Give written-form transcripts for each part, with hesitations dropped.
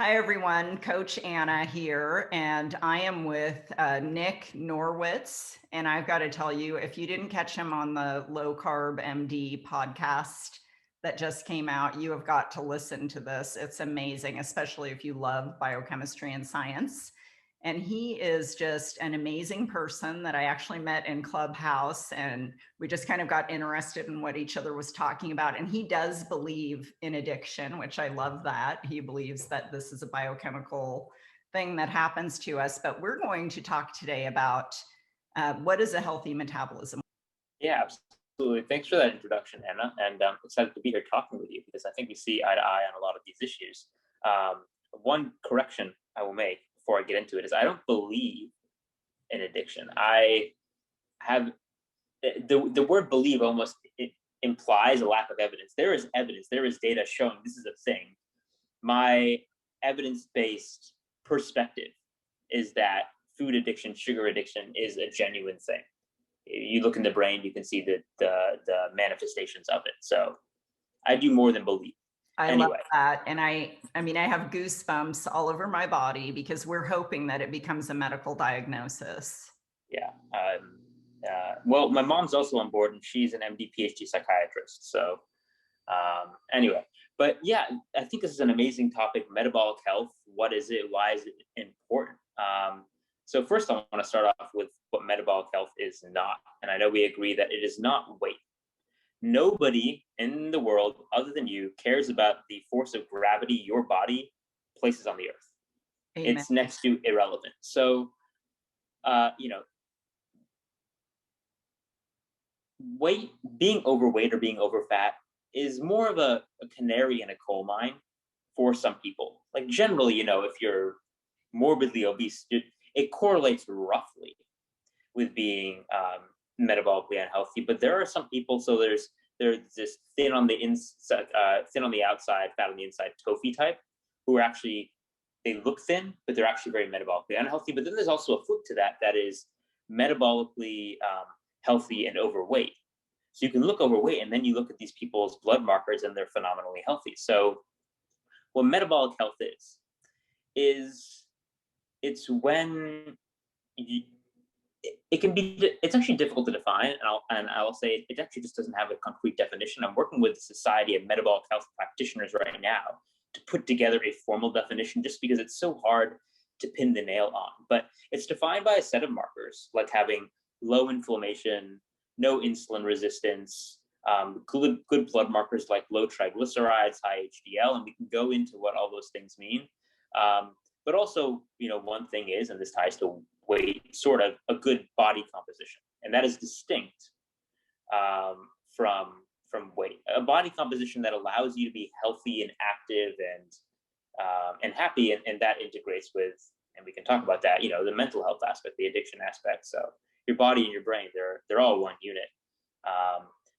Hi, everyone. Coach Anna here, and I am with Nick Norwitz. And I've got to tell you, if you didn't catch him on the Low Carb MD podcast that just came out, you have got to listen to this. It's amazing, especially if you love biochemistry and science. And he is just an amazing person that I actually met in Clubhouse, and we just kind of got interested in what each other was talking about. And he does believe in addiction, which I love that. He believes that this is a biochemical thing that happens to us. But we're going to talk today about what is a healthy metabolism. Yeah, absolutely. Thanks for that introduction, Anna. And I'm excited to be here talking with you because I think we see eye to eye on a lot of these issues. One correction I will make before I get into it is I don't believe in addiction. I have the word believe almost it implies a lack of evidence. There is evidence. There is data showing this is a thing. My evidence-based perspective is that food addiction, sugar addiction is a genuine thing. You look in the brain, you can see the manifestations of it. So I do more than believe. I love that. And I mean, I have goosebumps all over my body because we're hoping that it becomes a medical diagnosis. Yeah. Well, my mom's also on board and she's an MD PhD psychiatrist. So anyway, but yeah, I think this is an amazing topic, metabolic health. What is it? Why is it important? So first I want to start off with what metabolic health is not. And I know we agree that it is not weight. Nobody in the world other than you cares about the force of gravity your body places on the earth. Amen. It's next to irrelevant. So, being overweight or being overfat is more of a canary in a coal mine for some people. Like generally, if you're morbidly obese, it correlates roughly with being metabolically unhealthy. But there are some people, so there's this thin on the inside, thin on the outside, fat on the inside, TOFI type, who are actually, they look thin, but they're actually very metabolically unhealthy. But then there's also a flip to that is metabolically healthy and overweight. So you can look overweight and then you look at these people's blood markers and they're phenomenally healthy. So what metabolic health is it's when it's actually difficult to define, and I'll say it actually just doesn't have a concrete definition. I'm working with the Society of Metabolic Health Practitioners right now to put together a formal definition just because it's so hard to pin the nail on. But it's defined by a set of markers like having low inflammation, no insulin resistance, good blood markers like low triglycerides, high HDL, and we can go into what all those things mean. But also, one thing is, and this ties to weight, sort of a good body composition, and that is distinct from weight. A body composition that allows you to be healthy and active and happy, and that integrates with, and we can talk about that, the mental health aspect, the addiction aspect. So your body and your brain, they're all one unit.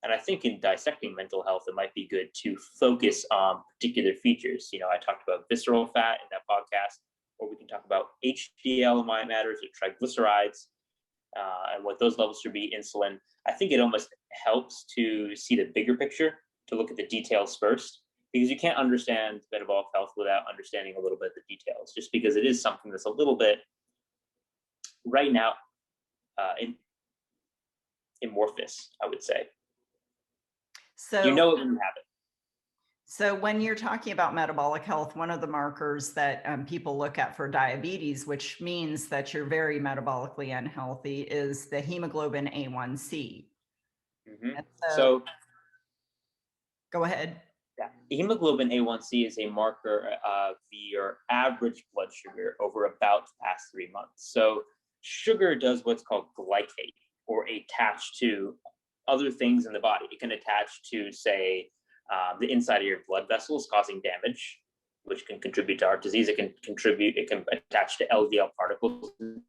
And I think in dissecting mental health, it might be good to focus on particular features. I talked about visceral fat in that podcast, or we can talk about HDL in why it matters, or triglycerides, and what those levels should be, insulin. I think it almost helps to see the bigger picture, to look at the details first, because you can't understand metabolic health without understanding a little bit of the details, just because it is something that's a little bit, right now, amorphous, I would say. So you know it when you have it. So when you're talking about metabolic health, one of the markers that people look at for diabetes, which means that you're very metabolically unhealthy, is the hemoglobin A1C. Mm-hmm. So go ahead. Yeah. Hemoglobin A1C is a marker of your average blood sugar over about the past 3 months. So sugar does what's called glycate, or attach to other things in the body. It can attach to, say, the inside of your blood vessels, causing damage, which can contribute to heart disease. It can attach to LDL particles in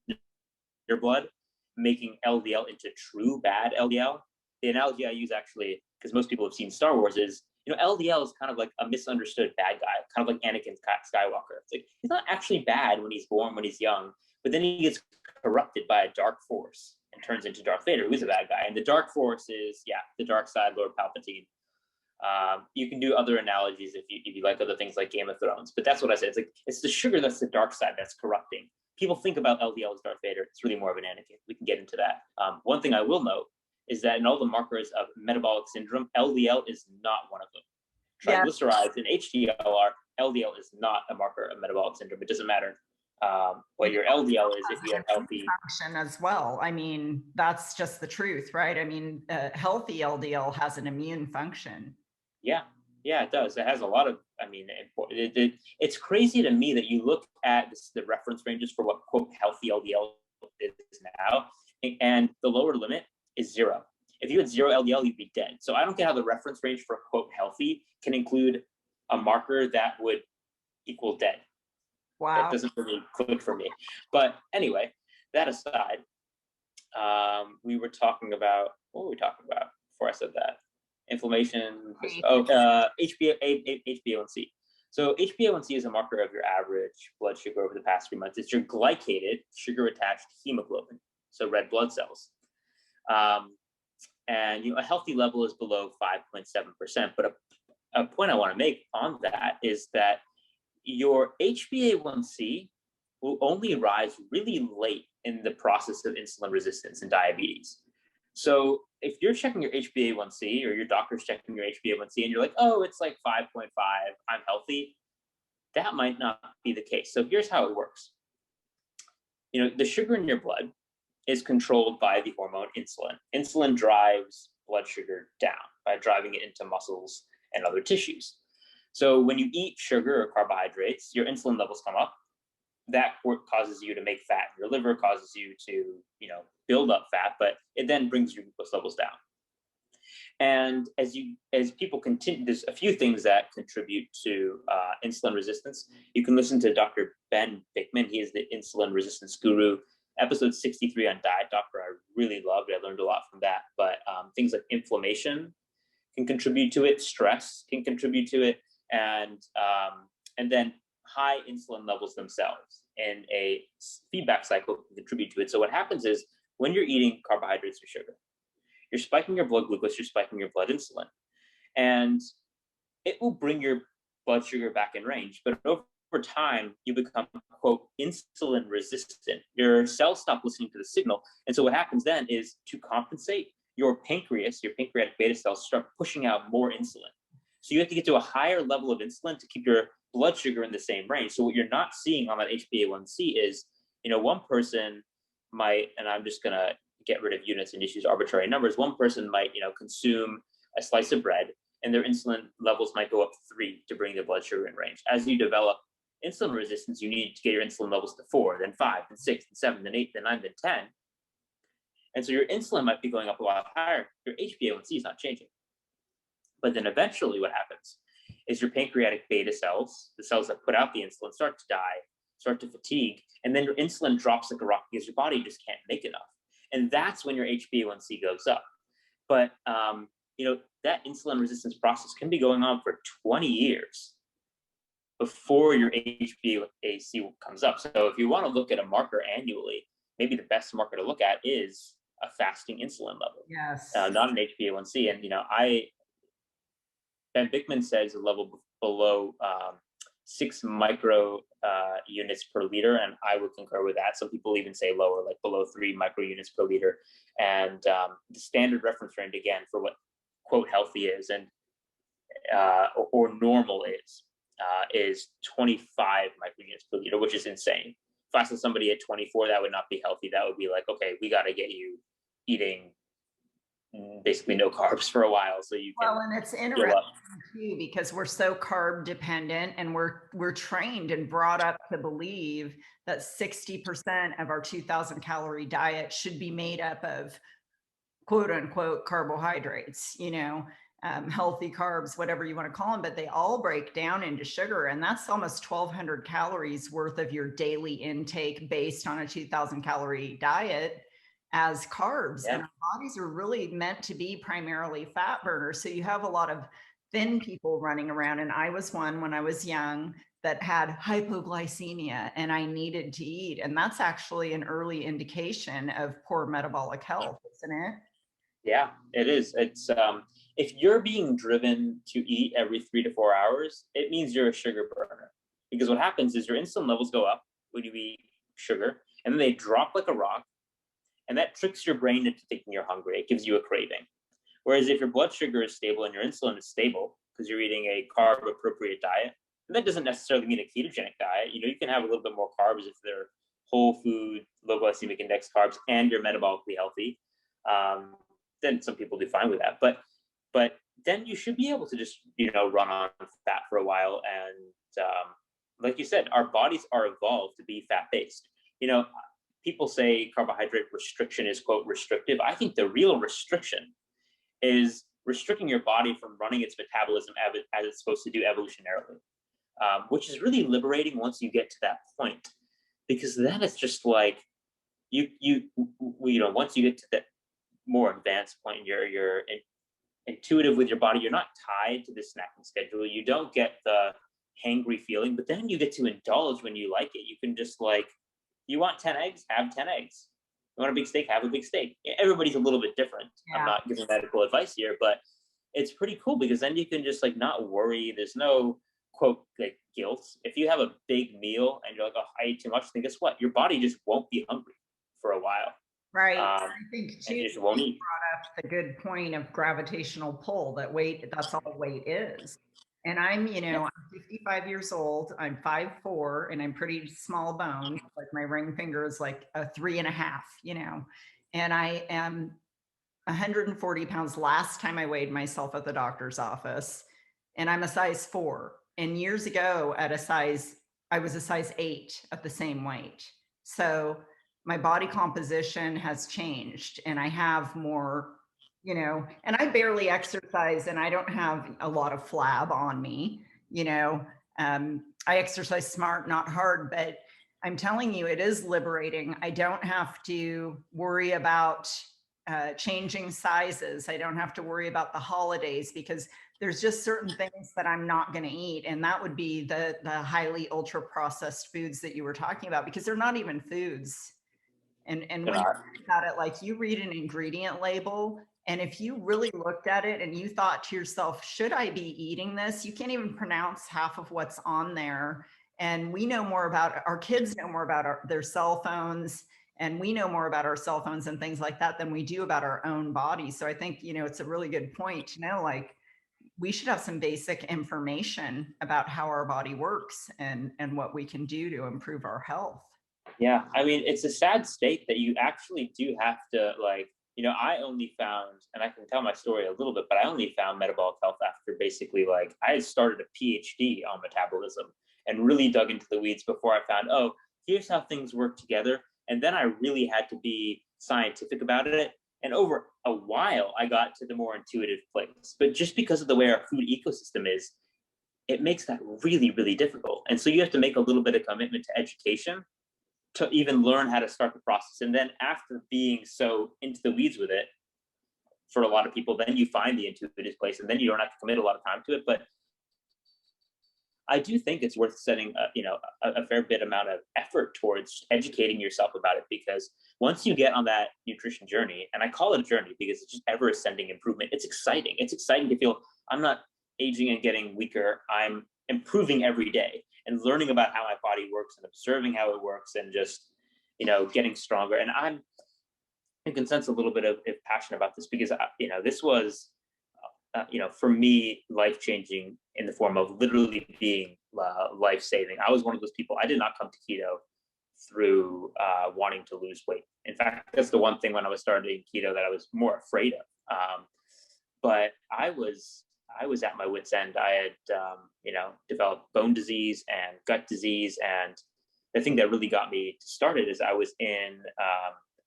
your blood, making LDL into true bad LDL. The analogy I use, actually, because most people have seen Star Wars, is, LDL is kind of like a misunderstood bad guy, kind of like Anakin Skywalker. It's like, he's not actually bad when he's born, when he's young, but then he gets corrupted by a dark force and turns into Darth Vader, who is a bad guy. And the dark force is, the dark side, Lord Palpatine. You can do other analogies if you like other things like Game of Thrones, but that's what I said. It's like, it's the sugar that's the dark side that's corrupting. People think about LDL as Darth Vader. It's really more of an Anakin. We can get into that. One thing I will note is that in all the markers of metabolic syndrome, LDL is not one of them. Triglycerides and HDL LDL is not a marker of metabolic syndrome. It doesn't matter what your LDL is if you have healthy function as well. I mean, that's just the truth, right? I mean, healthy LDL has an immune function. Yeah, it does. It has a lot of, I mean, it's crazy to me that you look at the reference ranges for what, quote, healthy LDL is now, and the lower limit is 0. If you had 0 LDL, you'd be dead. So I don't get how the reference range for, quote, healthy can include a marker that would equal dead. Wow. That doesn't really click for me. But anyway, that aside, we were talking about, what were we talking about before I said that? Inflammation, HbA1c. So HbA1c is a marker of your average blood sugar over the past 3 months. It's your glycated, sugar-attached hemoglobin, so red blood cells. And a healthy level is below 5.7%. But a point I want to make on that is that your HbA1c will only rise really late in the process of insulin resistance and diabetes. So if you're checking your HbA1c or your doctor's checking your HbA1c and you're like, oh, it's like 5.5, I'm healthy, that might not be the case. So here's how it works. The sugar in your blood is controlled by the hormone insulin. Insulin drives blood sugar down by driving it into muscles and other tissues. So when you eat sugar or carbohydrates, your insulin levels come up. That causes you to make fat in your liver, causes you to, build up fat, but it then brings your glucose levels down. And as people continue, there's a few things that contribute to insulin resistance. You can listen to Dr. Ben Bikman. He is the insulin resistance guru. Episode 63 on Diet Doctor, I really loved. I learned a lot from that. But things like inflammation can contribute to it. Stress can contribute to it. And then high insulin levels themselves in a feedback cycle can contribute to it. So what happens is when you're eating carbohydrates or sugar, you're spiking your blood glucose, you're spiking your blood insulin, and it will bring your blood sugar back in range. But over time, you become, quote, insulin resistant. Your cells stop listening to the signal. And so what happens then is, to compensate, your pancreas, your pancreatic beta cells start pushing out more insulin. So you have to get to a higher level of insulin to keep your blood sugar in the same range. So what you're not seeing on that HbA1c is, one person might, and I'm just going to get rid of units and just use arbitrary numbers. One person might, consume a slice of bread and their insulin levels might go up 3 to bring their blood sugar in range. As you develop insulin resistance, you need to get your insulin levels to 4, then 5, then 6, then 7, then 8, then 9, then 10. And so your insulin might be going up a lot higher. Your HbA1c is not changing. But then eventually what happens is your pancreatic beta cells, the cells that put out the insulin, start to die, start to fatigue, and then your insulin drops like a rock because your body just can't make enough. And that's when your HbA1c goes up. But, that insulin resistance process can be going on for 20 years before your HbA1c comes up. So if you want to look at a marker annually, maybe the best marker to look at is a fasting insulin level. Yes. Not an HbA1c. And, Ben Bikman says a level below 6 micro units per liter, and I would concur with that. Some people even say lower, like below 3 micro units per liter. And the standard reference range, again, for what, quote, healthy is and or normal is 25 micro units per liter, which is insane. If I saw somebody at 24, that would not be healthy. That would be like, okay, we got to get you eating basically no carbs for a while so you can. Well, and it's interesting too, because we're so carb dependent and we're trained and brought up to believe that 60% of our 2,000 calorie diet should be made up of quote unquote carbohydrates, healthy carbs, whatever you want to call them, but they all break down into sugar. And that's almost 1,200 calories worth of your daily intake based on a 2,000 calorie diet as carbs. Yeah. And our bodies are really meant to be primarily fat burners. So you have a lot of thin people running around. And I was one when I was young that had hypoglycemia and I needed to eat. And that's actually an early indication of poor metabolic health, isn't it? Yeah, it is. if you're being driven to eat every 3 to 4 hours, it means you're a sugar burner. Because what happens is your insulin levels go up when you eat sugar, and then they drop like a rock, and that tricks your brain into thinking you're hungry. It gives you a craving. Whereas if your blood sugar is stable and your insulin is stable because you're eating a carb appropriate diet, and that doesn't necessarily mean a ketogenic diet. You can have a little bit more carbs if they're whole food, low glycemic index carbs, and you're metabolically healthy. Then some people do fine with that. But then you should be able to just run on fat for a while. And like you said, our bodies are evolved to be fat based. People say carbohydrate restriction is, quote, restrictive. I think the real restriction is restricting your body from running its metabolism as it's supposed to do evolutionarily, which is really liberating once you get to that point, because then it's just like once you get to that more advanced point, you're intuitive with your body. You're not tied to the snacking schedule. You don't get the hangry feeling, but then you get to indulge when you like it. You can just you want 10 eggs, have 10 eggs. You want a big steak, have a big steak. Everybody's a little bit different. Yeah. I'm not giving medical advice here, but it's pretty cool because then you can just not worry. There's no, quote, guilt. If you have a big meal and you're like, oh, I ate too much, then guess what? Your body just won't be hungry for a while. Right. I think too, you just won't eat. Brought up the good point of gravitational pull, that's all weight is. And I'm 55 years old, I'm 5'4", and I'm pretty small boned. Like my ring finger is like a 3.5, and I am 140 pounds last time I weighed myself at the doctor's office, and I'm a size 4. And years ago I was a size 8 at the same weight. So my body composition has changed, and I have more, and I barely exercise, and I don't have a lot of flab on me. I exercise smart, not hard, but I'm telling you, it is liberating. I don't have to worry about changing sizes. I don't have to worry about the holidays, because there's just certain things that I'm not going to eat. And that would be the highly ultra processed foods that you were talking about, because they're not even foods. And when you think about it, you read an ingredient label, and if you really looked at it and you thought to yourself, should I be eating this? You can't even pronounce half of what's on there. And we know more about, our kids know more about their cell phones, and we know more about our cell phones and things like that than we do about our own bodies. So I think, it's a really good point to know, we should have some basic information about how our body works and what we can do to improve our health. Yeah, I mean, it's a sad state that you actually do have to I only found, and I can tell my story a little bit, but I only found metabolic health after basically I had started a PhD on metabolism and really dug into the weeds before I found, oh, here's how things work together. And then I really had to be scientific about it. And over a while, I got to the more intuitive place. But just because of the way our food ecosystem is, it makes that really, really difficult. And so you have to make a little bit of commitment to education to even learn how to start the process. And then after being so into the weeds with it, for a lot of people, then you find the intuitive place, and then you don't have to commit a lot of time to it. But I do think it's worth setting a fair bit amount of effort towards educating yourself about it, because once you get on that nutrition journey, and I call it a journey because it's just ever ascending improvement, it's exciting. It's exciting to feel I'm not aging and getting weaker. I'm improving every day and learning about how my body works and observing how it works, and just, getting stronger. And I can sense a little bit of passion about this, because, this was, for me, life-changing in the form of literally being life-saving. I was one of those people. I did not come to keto through wanting to lose weight. In fact, that's the one thing when I was starting keto that I was more afraid of. But I was at my wit's end. I had, developed bone disease and gut disease. And the thing that really got me started is I was in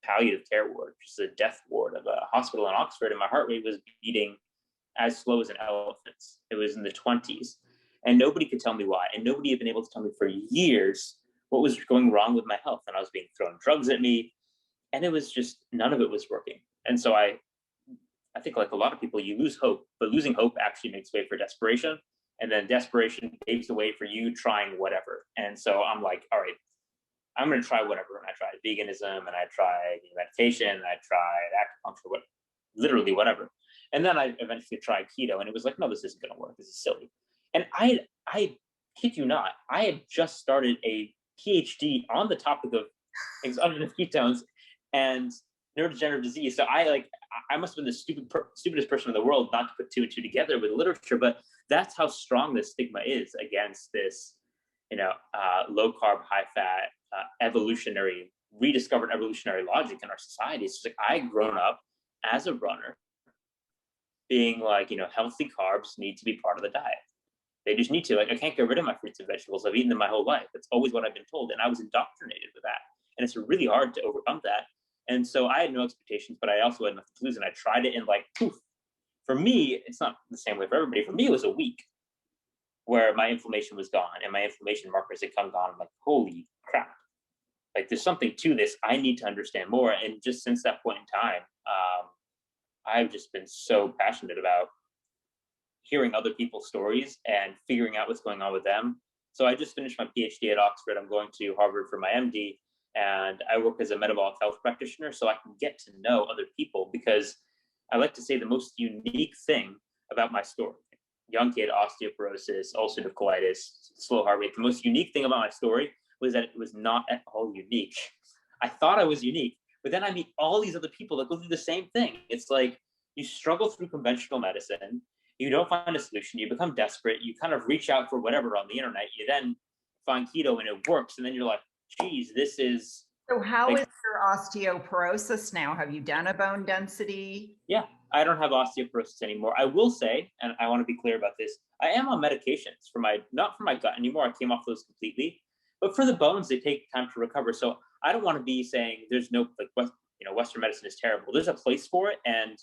palliative care ward, which is a death ward of a hospital in Oxford. And my heart rate was beating as slow as an elephant's. It was in the 20s. And nobody could tell me why. And nobody had been able to tell me for years what was going wrong with my health. And I was being thrown drugs at me. And it was just, none of it was working. And so I think, like a lot of people, you lose hope, but losing hope actually makes way for desperation. And then desperation paves the way for you trying whatever. And so I'm like, all right, I'm going to try whatever. And I tried veganism, and I tried meditation, and I tried acupuncture, literally whatever. And then I eventually tried keto, and it was like, no, this isn't going to work. This is silly. And I kid you not, I had just started a PhD on the topic of exogenous ketones and neurodegenerative disease. So I must have been the stupidest person in the world not to put two and two together with literature. But that's how strong this stigma is against this, low carb, high fat, rediscovered evolutionary logic in our society. It's just like I've grown up as a runner being like, healthy carbs need to be part of the diet. They just need to. Like, I can't get rid of my fruits and vegetables. I've eaten them my whole life. That's always what I've been told. And I was indoctrinated with that. And it's really hard to overcome that. And so I had no expectations, but I also had nothing to lose. And I tried it, and like, poof. For me, it's not the same way for everybody. For me, it was a week where my inflammation was gone and my inflammation markers had come gone. I'm like, holy crap. Like, there's something to this. I need to understand more. And just since that point in time, I've just been so passionate about hearing other people's stories and figuring out what's going on with them. So I just finished my PhD at Oxford. I'm going to Harvard for my MD, and I work as a metabolic health practitioner so I can get to know other people, because I like to say the most unique thing about my story, young kid, osteoporosis, ulcerative colitis, slow heart rate. The most unique thing about my story was that it was not at all unique. I thought I was unique, but then I meet all these other people that go through the same thing. It's like you struggle through conventional medicine, you don't find a solution, you become desperate, you kind of reach out for whatever on the internet, you then find keto and it works, and then you're like, geez, this is... So how is your osteoporosis now? Have you done a bone density? Yeah, I don't have osteoporosis anymore. I will say, and I want to be clear about this, I am on medications not for my gut anymore. I came off those completely, but for the bones, they take time to recover. So I don't want to be saying there's no, Western medicine is terrible. There's a place for it. And,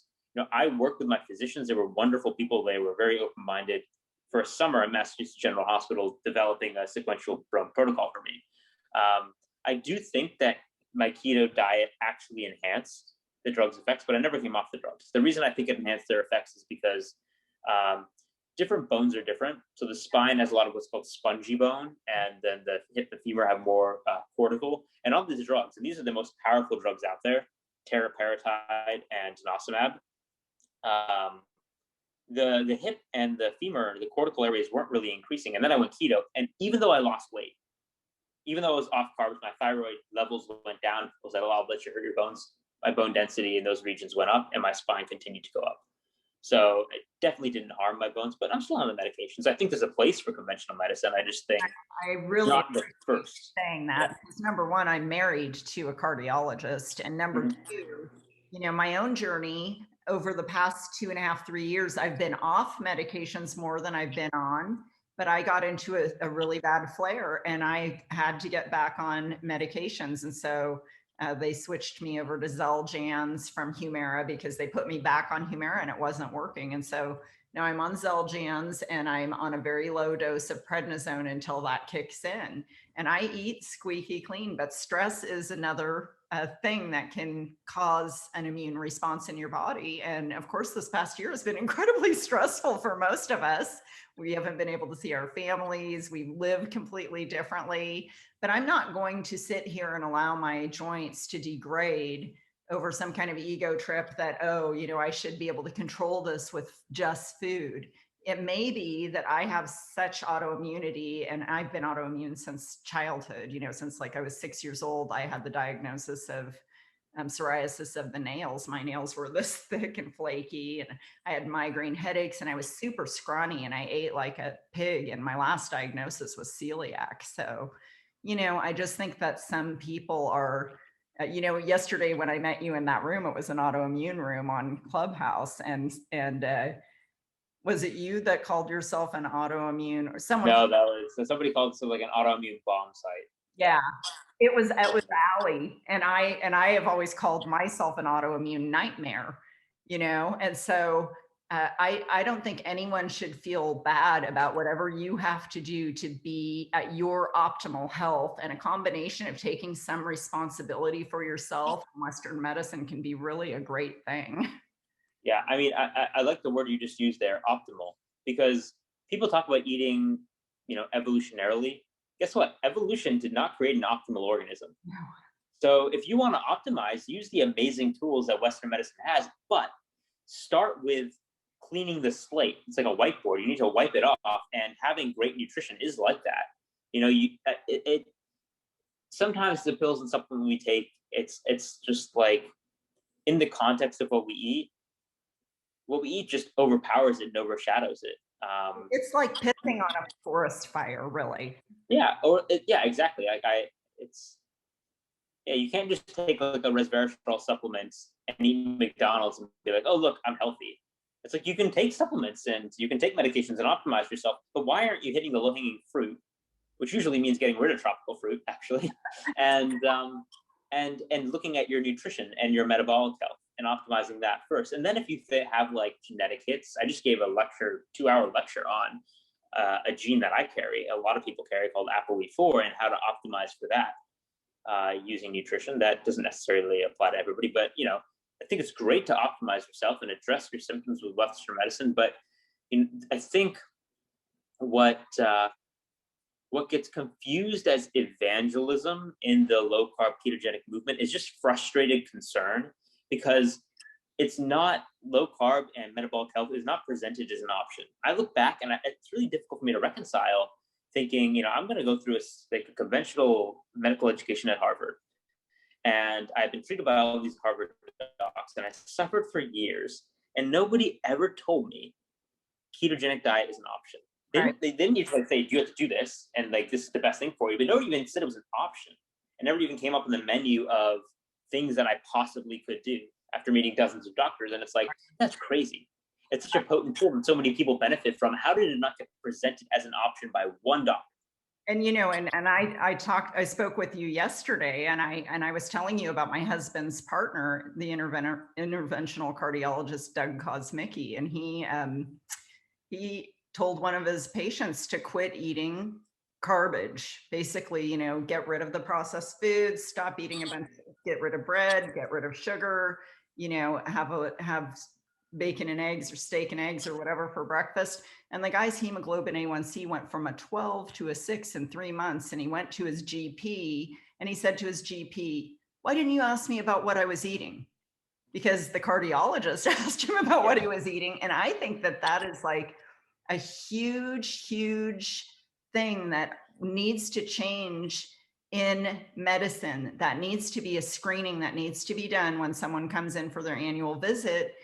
I worked with my physicians. They were wonderful people. They were very open-minded. For a summer at Massachusetts General Hospital, developing a sequential protocol for me. I do think that my keto diet actually enhanced the drug's effects, but I never came off the drugs. The reason I think it enhanced their effects is because different bones are different. So the spine has a lot of what's called spongy bone, and then the hip and femur have more cortical. And all these drugs, and these are the most powerful drugs out there, teriparatide and denosumab. The hip and the femur, the cortical areas weren't really increasing. And then I went keto, and even though I lost weight, even though I was off carbs, my thyroid levels went down. Was that, I'll let you hurt your bones. My bone density in those regions went up, and my spine continued to go up. So it definitely didn't harm my bones, but I'm still on the medications. I think there's a place for conventional medicine. I just think I really not the first. Saying that, because number one, I'm married to a cardiologist, and number two, my own journey over the past 2.5, 3 years, I've been off medications more than I've been on. But I got into a really bad flare, and I had to get back on medications. And so they switched me over to Xeljanz from Humira, because they put me back on Humira and it wasn't working. And so now I'm on Xeljanz, and I'm on a very low dose of prednisone until that kicks in. And I eat squeaky clean, but stress is another thing that can cause an immune response in your body. And of course, this past year has been incredibly stressful for most of us. We haven't been able to see our families. We live completely differently. But I'm not going to sit here and allow my joints to degrade over some kind of ego trip that, I should be able to control this with just food. It may be that I have such autoimmunity, and I've been autoimmune since childhood, since like I was 6 years old. I had the diagnosis of psoriasis of the nails. My nails were this thick and flaky, and I had migraine headaches, and I was super scrawny, and I ate like a pig, and my last diagnosis was celiac. So, I just think that some people are, yesterday when I met you in that room, it was an autoimmune room on Clubhouse, and was it you that called yourself an autoimmune, or someone? No, that was somebody called it like an autoimmune bomb site. Yeah, it was Allie, and I have always called myself an autoimmune nightmare, and so I don't think anyone should feel bad about whatever you have to do to be at your optimal health, and a combination of taking some responsibility for yourself in Western medicine can be really a great thing. Yeah, I mean, I like the word you just used there, optimal, because people talk about eating, evolutionarily. Guess what? Evolution did not create an optimal organism. No. So if you want to optimize, use the amazing tools that Western medicine has, but start with cleaning the slate. It's like a whiteboard. You need to wipe it off, and having great nutrition is like that. It sometimes the pills and supplements we take, it's just like, in the context of what we eat just overpowers it and overshadows it. It's like pissing on a forest fire, really. Yeah, exactly. You can't just take like a resveratrol supplements and eat McDonald's and be like, oh look, I'm healthy. It's like, you can take supplements and you can take medications and optimize yourself, but why aren't you hitting the low-hanging fruit, which usually means getting rid of tropical fruit, actually, and looking at your nutrition and your metabolic health and optimizing that first. And then if you have like genetic hits, I just gave a 2-hour lecture on a gene that I carry, a lot of people carry, called ApoE4, and how to optimize for that using nutrition. That doesn't necessarily apply to everybody, but I think it's great to optimize yourself and address your symptoms with Western medicine. But I think what gets confused as evangelism in the low carb ketogenic movement is just frustrated concern, because it's not, low carb and metabolic health is not presented as an option. I look back and it's really difficult for me to reconcile thinking, I'm going to go through a conventional medical education at Harvard. And I've been treated by all these Harvard docs, and I suffered for years, and nobody ever told me ketogenic diet is an option. They didn't even say, you have to do this, and like, this is the best thing for you. But nobody even said it was an option. And never even came up in the menu of things that I possibly could do after meeting dozens of doctors. And it's like, that's crazy. It's such a potent tool that so many people benefit from. How did it not get presented as an option by one doctor? And I spoke with you yesterday, and I was telling you about my husband's partner, the interventional cardiologist Doug Kosmicki, and he told one of his patients to quit eating garbage. Basically, get rid of the processed foods, stop eating get rid of bread, get rid of sugar, have bacon and eggs or steak and eggs or whatever for breakfast. And the guy's hemoglobin A1C went from a 12 to a 6 in 3 months. And he went to his GP and he said to his GP, why didn't you ask me about what I was eating? Because the cardiologist asked him about what he was eating. And I think that is like a huge, huge thing that needs to change in medicine. That needs to be a screening that needs to be done when someone comes in for their annual visit.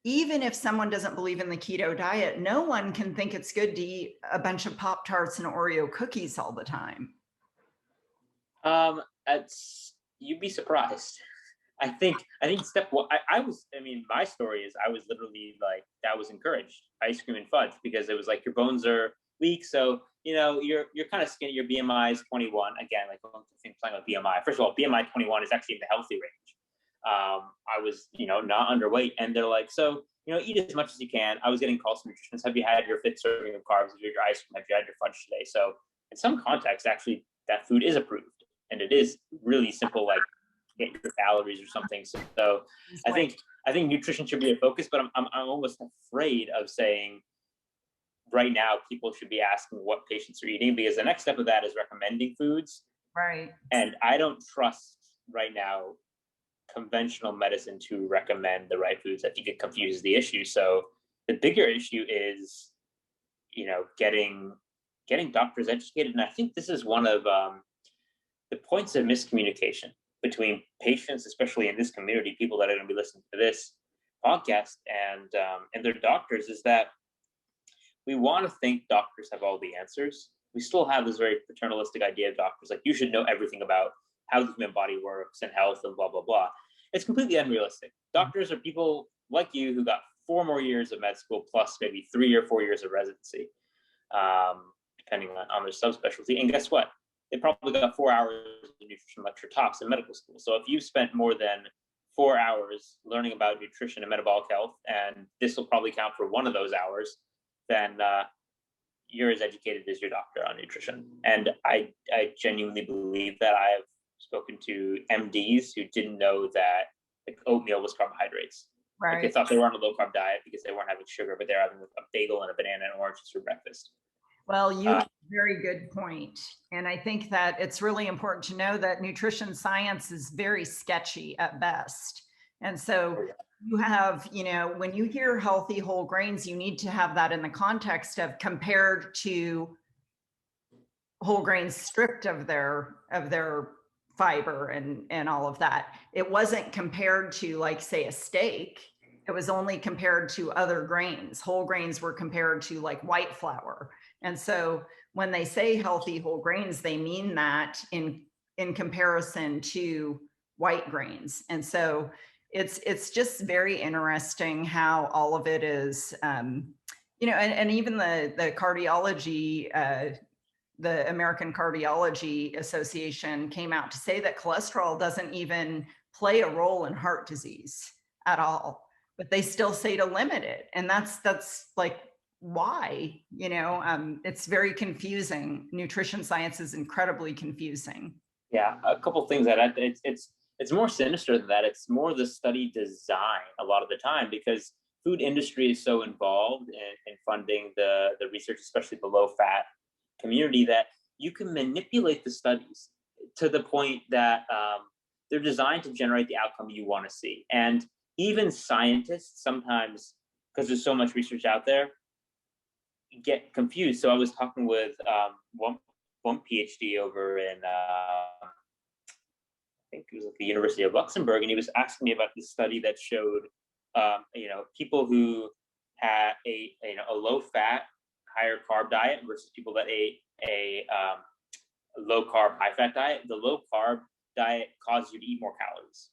Even if someone doesn't believe in the keto diet, no one can think it's good to eat a bunch of Pop-Tarts and Oreo cookies all the time. You'd be surprised. I think step one, my story is I was literally like, that was encouraged, ice cream and fudge, because it was like, your bones are weak. So, you're kind of skinny. Your BMI is 21. Again, like, talking about BMI. First of all, BMI 21 is actually in the healthy range. I was, not underweight, and they're like, so, eat as much as you can. I was getting calls from nutritionists. Have you had your fifth serving of carbs? Have you had your ice cream? Have you had your fudge today? So in some contexts, actually, that food is approved, and it is really simple, like get your calories or something. So I think nutrition should be a focus, but I'm almost afraid of saying right now people should be asking what patients are eating, because the next step of that is recommending foods. Right. And I don't trust right now conventional medicine to recommend the right foods. I think it confuses the issue. So the bigger issue is, getting doctors educated. And I think this is one of the points of miscommunication between patients, especially in this community, people that are going to be listening to this podcast and their doctors, is that we want to think doctors have all the answers. We still have this very paternalistic idea of doctors, like, you should know everything about how the human body works and health and blah, blah, blah. It's completely unrealistic. Doctors are people like you who got 4 more years of med school plus maybe 3 or 4 years of residency, depending on their subspecialty. And guess what? They probably got 4 hours of nutrition lecture tops in medical school. So if you've spent more than 4 hours learning about nutrition and metabolic health, and this will probably count for 1 of those hours, then you're as educated as your doctor on nutrition. And I genuinely believe that. I have spoken to MDs who didn't know that oatmeal was carbohydrates. Right. Like, they thought they were on a low carb diet because they weren't having sugar, but they're having a bagel and a banana and oranges for breakfast. Well, you have a very good point. And I think that it's really important to know that nutrition science is very sketchy at best. And so you have, when you hear healthy whole grains, you need to have that in the context of compared to whole grains stripped of their fiber and all of that. It wasn't compared to, like, say, a steak. It was only compared to other grains. Whole grains were compared to, like, white flour. And so when they say healthy whole grains, they mean that in comparison to white grains. And so it's just very interesting how all of it is, and even the cardiology, the American Cardiology Association came out to say that cholesterol doesn't even play a role in heart disease at all, but they still say to limit it. And that's like, why? It's very confusing. Nutrition science is incredibly confusing. Yeah, a couple things that it's more sinister than that. It's more the study design a lot of the time, because food industry is so involved in funding the research, especially the low fat community, that you can manipulate the studies to the point that they're designed to generate the outcome you want to see. And even scientists sometimes, because there's so much research out there, get confused. So I was talking with one PhD over in I think it was at the University of Luxembourg, and he was asking me about this study that showed people who had a low fat, higher carb diet versus people that ate a low carb, high fat diet. The low carb diet causes you to eat more calories,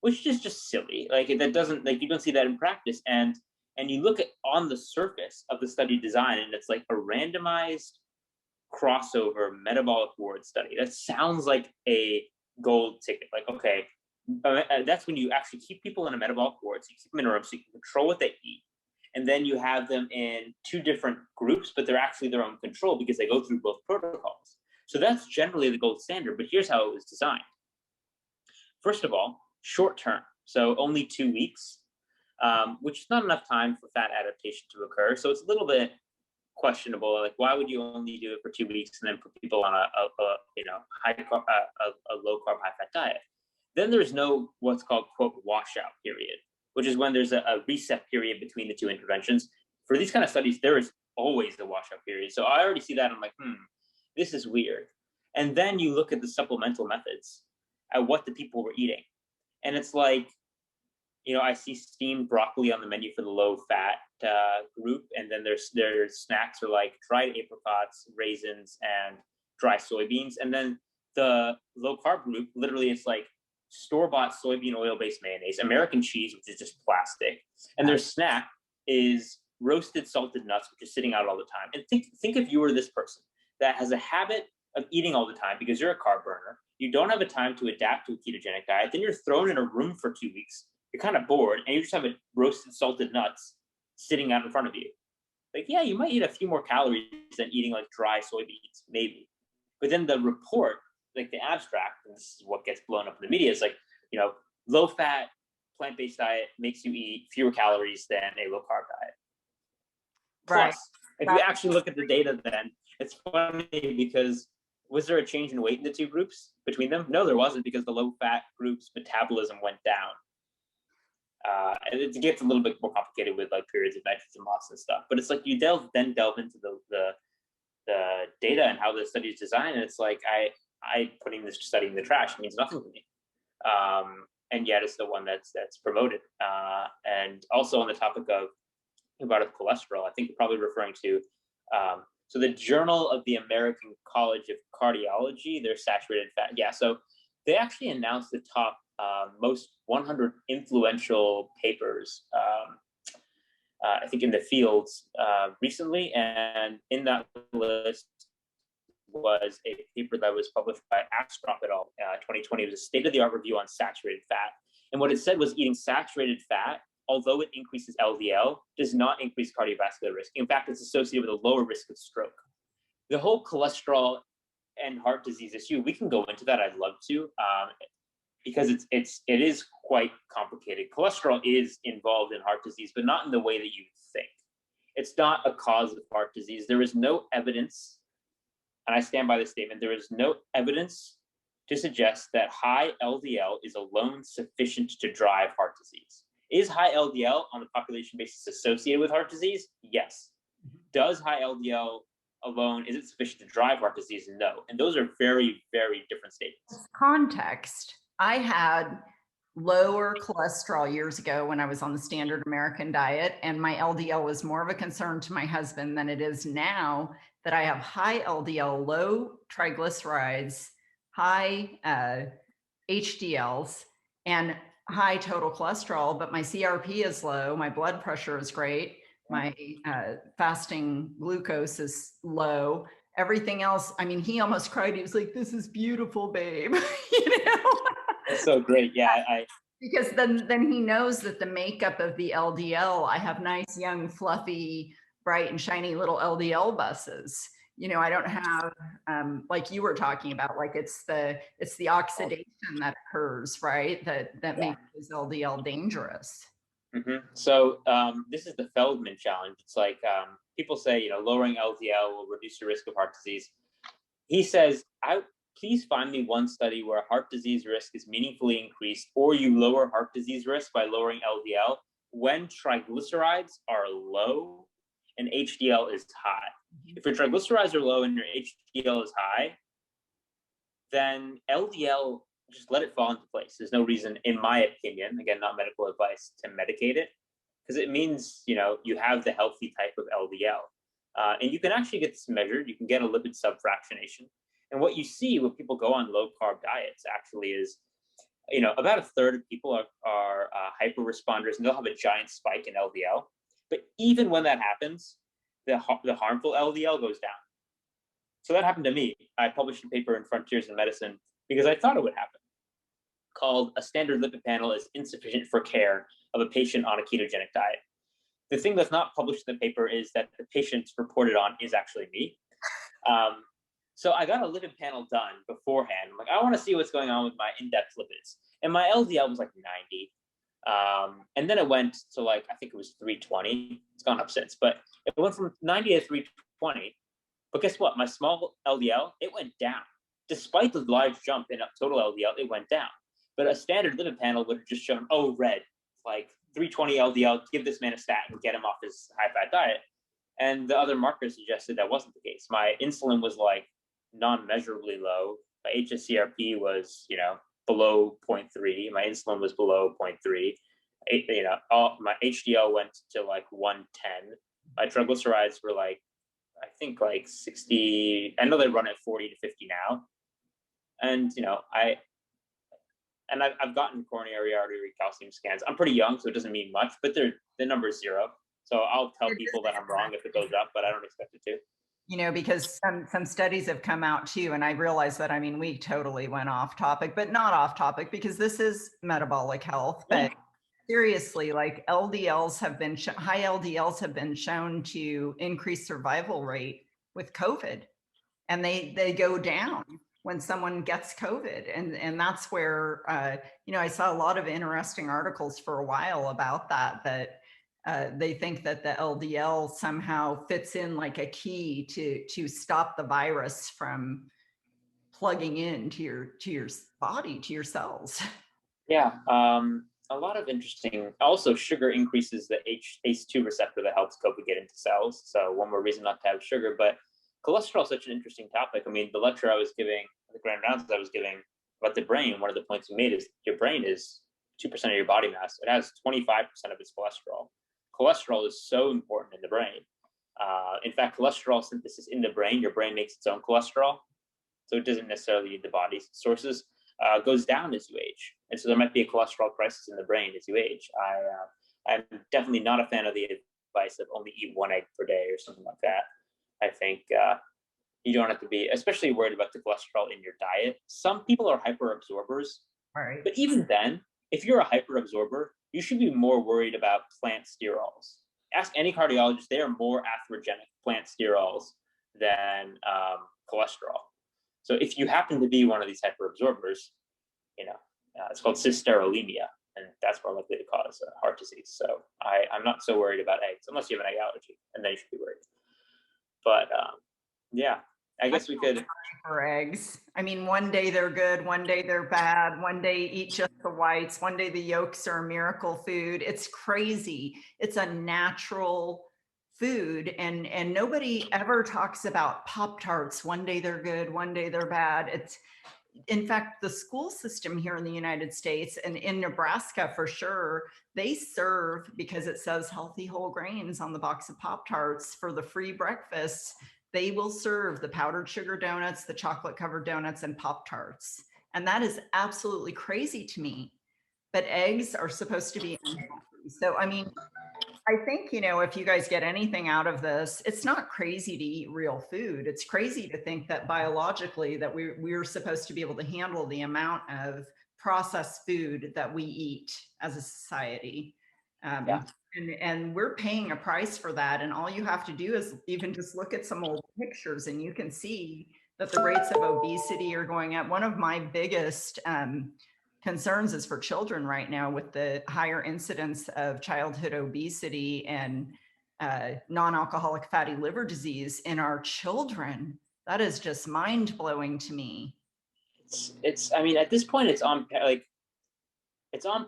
which is just silly. Like, that doesn't, like, you don't see that in practice. And you look at on the surface of the study design, and it's like a randomized crossover metabolic ward study. That sounds like a gold ticket. Like, okay, that's when you actually keep people in a metabolic ward, so you keep them in a room, so you can control what they eat. And then you have them in two different groups, but they're actually their own control because they go through both protocols. So that's generally the gold standard, but here's how it was designed. First of all, short term, so only 2 weeks, which is not enough time for fat adaptation to occur. So it's a little bit questionable. Like, why would you only do it for 2 weeks and then put people on a low carb, high fat diet? Then there's no what's called, quote, washout period, which is when there's a reset period between the two interventions. For these kind of studies, there is always the washout period. So I already see that. I'm like, this is weird. And then you look at the supplemental methods, at what the people were eating. And it's like, I see steamed broccoli on the menu for the low fat group. And then their snacks are like dried apricots, raisins, and dry soybeans. And then the low carb group, literally, it's like store-bought soybean oil-based mayonnaise, American cheese, which is just plastic, and their snack is roasted salted nuts, which is sitting out all the time. And think if you were this person that has a habit of eating all the time because you're a carb burner, you don't have a time to adapt to a ketogenic diet, then you're thrown in a room for 2 weeks, you're kind of bored, and you just have a roasted salted nuts sitting out in front of you. Like, yeah, you might eat a few more calories than eating like dry soybeans, maybe. But then the report, like the abstract, and this is what gets blown up in the media, is like, low fat, plant-based diet makes you eat fewer calories than a low carb diet. Right. Plus, if you actually look at the data, then it's funny because was there a change in weight in the two groups between them? No, there wasn't, because the low fat group's metabolism went down. And it gets a little bit more complicated with like periods of nitrogen loss and stuff. But it's like you delve into the data and how the study is designed, and it's like I putting this study in the trash means nothing to me. And yet it's the one that's promoted. And also on the topic of cholesterol, I think you're probably referring to so the Journal of the American College of Cardiology, their saturated fat. Yeah, so they actually announced the top most 100 influential papers, I think, in the fields recently. And in that list was a paper that was published by Astrop et al. 2020. It was a state-of-the-art review on saturated fat. And what it said was eating saturated fat, although it increases LDL, does not increase cardiovascular risk. In fact, it's associated with a lower risk of stroke. The whole cholesterol and heart disease issue, we can go into that. I'd love to, because it is quite complicated. Cholesterol is involved in heart disease, but not in the way that you think. It's not a cause of heart disease. There is no evidence, and I stand by this statement, there is no evidence to suggest that high LDL is alone sufficient to drive heart disease. Is high LDL on a population basis associated with heart disease? Yes. Does high LDL alone, is it sufficient to drive heart disease? No. And those are very, very different statements. Context. I had lower cholesterol years ago when I was on the standard American diet, and my LDL was more of a concern to my husband than it is now that I have high LDL, low triglycerides, high HDLs, and high total cholesterol, but my CRP is low, my blood pressure is great, my fasting glucose is low, everything else. I mean, he almost cried. He was like, "This is beautiful, babe." You know? That's so great. Yeah, because then he knows that the makeup of the LDL, I have nice, young, fluffy, bright and shiny little LDL buses. You know, I don't have, like you were talking about, like it's the oxidation that occurs, right? That makes this LDL dangerous. Mm-hmm. So this is the Feldman challenge. It's like people say, lowering LDL will reduce your risk of heart disease. He says, please find me one study where heart disease risk is meaningfully increased, or you lower heart disease risk by lowering LDL when triglycerides are low and HDL is high. If your triglycerides are low and your HDL is high, then LDL, just let it fall into place. There's no reason, in my opinion, again, not medical advice, to medicate it, because it means, you have the healthy type of LDL. And you can actually get this measured. You can get a lipid subfractionation. And what you see when people go on low carb diets actually is, about a third of people are hyper responders, and they'll have a giant spike in LDL. But even when that happens, the harmful LDL goes down. So that happened to me. I published a paper in Frontiers in Medicine because I thought it would happen, called "A Standard Lipid Panel is Insufficient for Care of a Patient on a Ketogenic Diet." The thing that's not published in the paper is that the patient reported on is actually me. So I got a lipid panel done beforehand. I'm like, I want to see what's going on with my in-depth lipids. And my LDL was like 90. And then it went to I think it was 320. It's gone up since, but it went from 90 to 320. But guess what? My small LDL, it went down. Despite the large jump in total LDL, it went down. But a standard lipid panel would have just shown, red, 320 LDL, give this man a statin and get him off his high-fat diet. And the other markers suggested that wasn't the case. My insulin was non-measurably low. My HSCRP was, below 0.3. My insulin was below 0.3. My HDL went to 110. My triglycerides were I think 60. I know they run at 40 to 50 now. And, I've gotten coronary artery calcium scans. I'm pretty young, so it doesn't mean much, but the number is 0. So I'll tell people that I'm wrong if it goes up, but I don't expect it to. Because some studies have come out too, and I realize that, we totally went off topic, but not off topic because this is metabolic health. But seriously, high LDLs have been shown to increase survival rate with COVID, and they go down when someone gets COVID. And that's where, I saw a lot of interesting articles for a while about that they think that the LDL somehow fits in like a key to stop the virus from plugging into your body, to your cells. Yeah, a lot of interesting. Also, sugar increases the ACE2 receptor that helps COVID get into cells. So one more reason not to have sugar. But cholesterol is such an interesting topic. The lecture I was giving, the grand rounds I was giving about the brain, one of the points we made is your brain is 2% of your body mass. It has 25% of its cholesterol. Cholesterol is so important in the brain. In fact, cholesterol synthesis in the brain, your brain makes its own cholesterol, so it doesn't necessarily need the body's sources, goes down as you age. And so there might be a cholesterol crisis in the brain as you age. I'm definitely not a fan of the advice of only eat 1 egg per day or something like that. I think you don't have to be especially worried about the cholesterol in your diet. Some people are hyperabsorbers, right? But even then, if you're a hyperabsorber, you should be more worried about plant sterols. Ask any cardiologist; they are more atherogenic plant sterols than cholesterol. So if you happen to be one of these hyperabsorbers, it's called cysterolemia, and that's more likely to cause heart disease. So I'm not so worried about eggs, unless you have an egg allergy, and then you should be worried. But I guess we could for eggs. I mean, one day they're good, one day they're bad, one day eat just the whites, one day the yolks are a miracle food. It's crazy. It's a natural food, and nobody ever talks about Pop-Tarts. One day they're good, one day they're bad. It's, in fact, the school system here in the United States and in Nebraska for sure, they serve, because it says healthy whole grains on the box of Pop-Tarts for the free breakfasts, they will serve the powdered sugar donuts, the chocolate covered donuts, and Pop-Tarts. And that is absolutely crazy to me. But eggs are supposed to be unhealthy. So, I mean, I think, if you guys get anything out of this, it's not crazy to eat real food. It's crazy to think that biologically that we're supposed to be able to handle the amount of processed food that we eat as a society. Yeah. And we're paying a price for that. And all you have to do is even just look at some old pictures and you can see that the rates of obesity are going up. One of my biggest concerns is for children right now, with the higher incidence of childhood obesity and non-alcoholic fatty liver disease in our children. That is just mind-blowing to me. It's I mean, at this point, it's on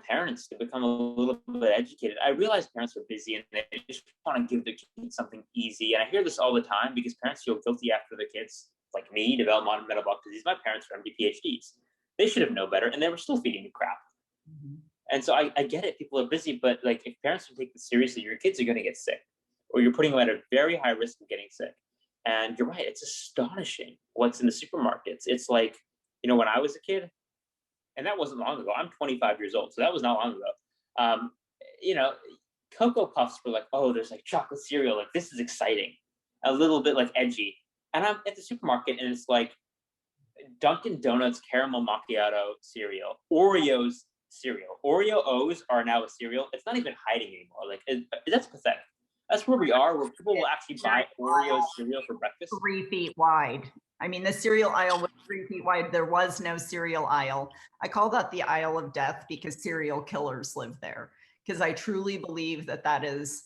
parents to become a little bit educated. I realize parents are busy and they just want to give their kids something easy. And I hear this all the time because parents feel guilty after their kids, like me, develop metabolic disease. My parents are MD PhDs. They should have known better, and they were still feeding me crap. Mm-hmm. And so I get it. People are busy, but like if parents don't take this seriously, your kids are going to get sick, or you're putting them at a very high risk of getting sick. And you're right. It's astonishing what's in the supermarkets. It's like, when I was a kid, and that wasn't long ago. I'm 25 years old, so that was not long ago. Cocoa Puffs were like, oh, there's like chocolate cereal. Like, this is exciting. A little bit like edgy. And I'm at the supermarket, and it's like Dunkin' Donuts caramel macchiato cereal, Oreos cereal. Oreo O's are now a cereal. It's not even hiding anymore. Like, that's pathetic. That's where we are, where people will actually buy Oreo cereal for breakfast. 3 feet wide. I mean, the cereal aisle was 3 feet wide. There was no cereal aisle. I call that the aisle of death because serial killers live there. Because I truly believe that that is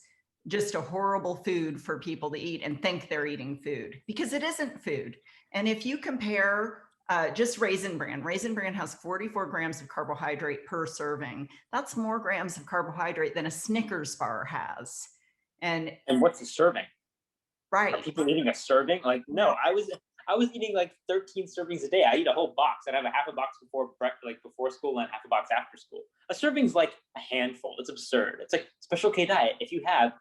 just a horrible food for people to eat and think they're eating food, because it isn't food. And if you compare just Raisin Bran has 44 grams of carbohydrate per serving. That's more grams of carbohydrate than a Snickers bar has. And what's a serving? Right. Are people eating a serving? Like, no, I was eating like 13 servings a day. I eat a whole box. I'd have a half a box before school and half a box after school. A serving's like a handful. It's absurd. It's like Special K diet. If you have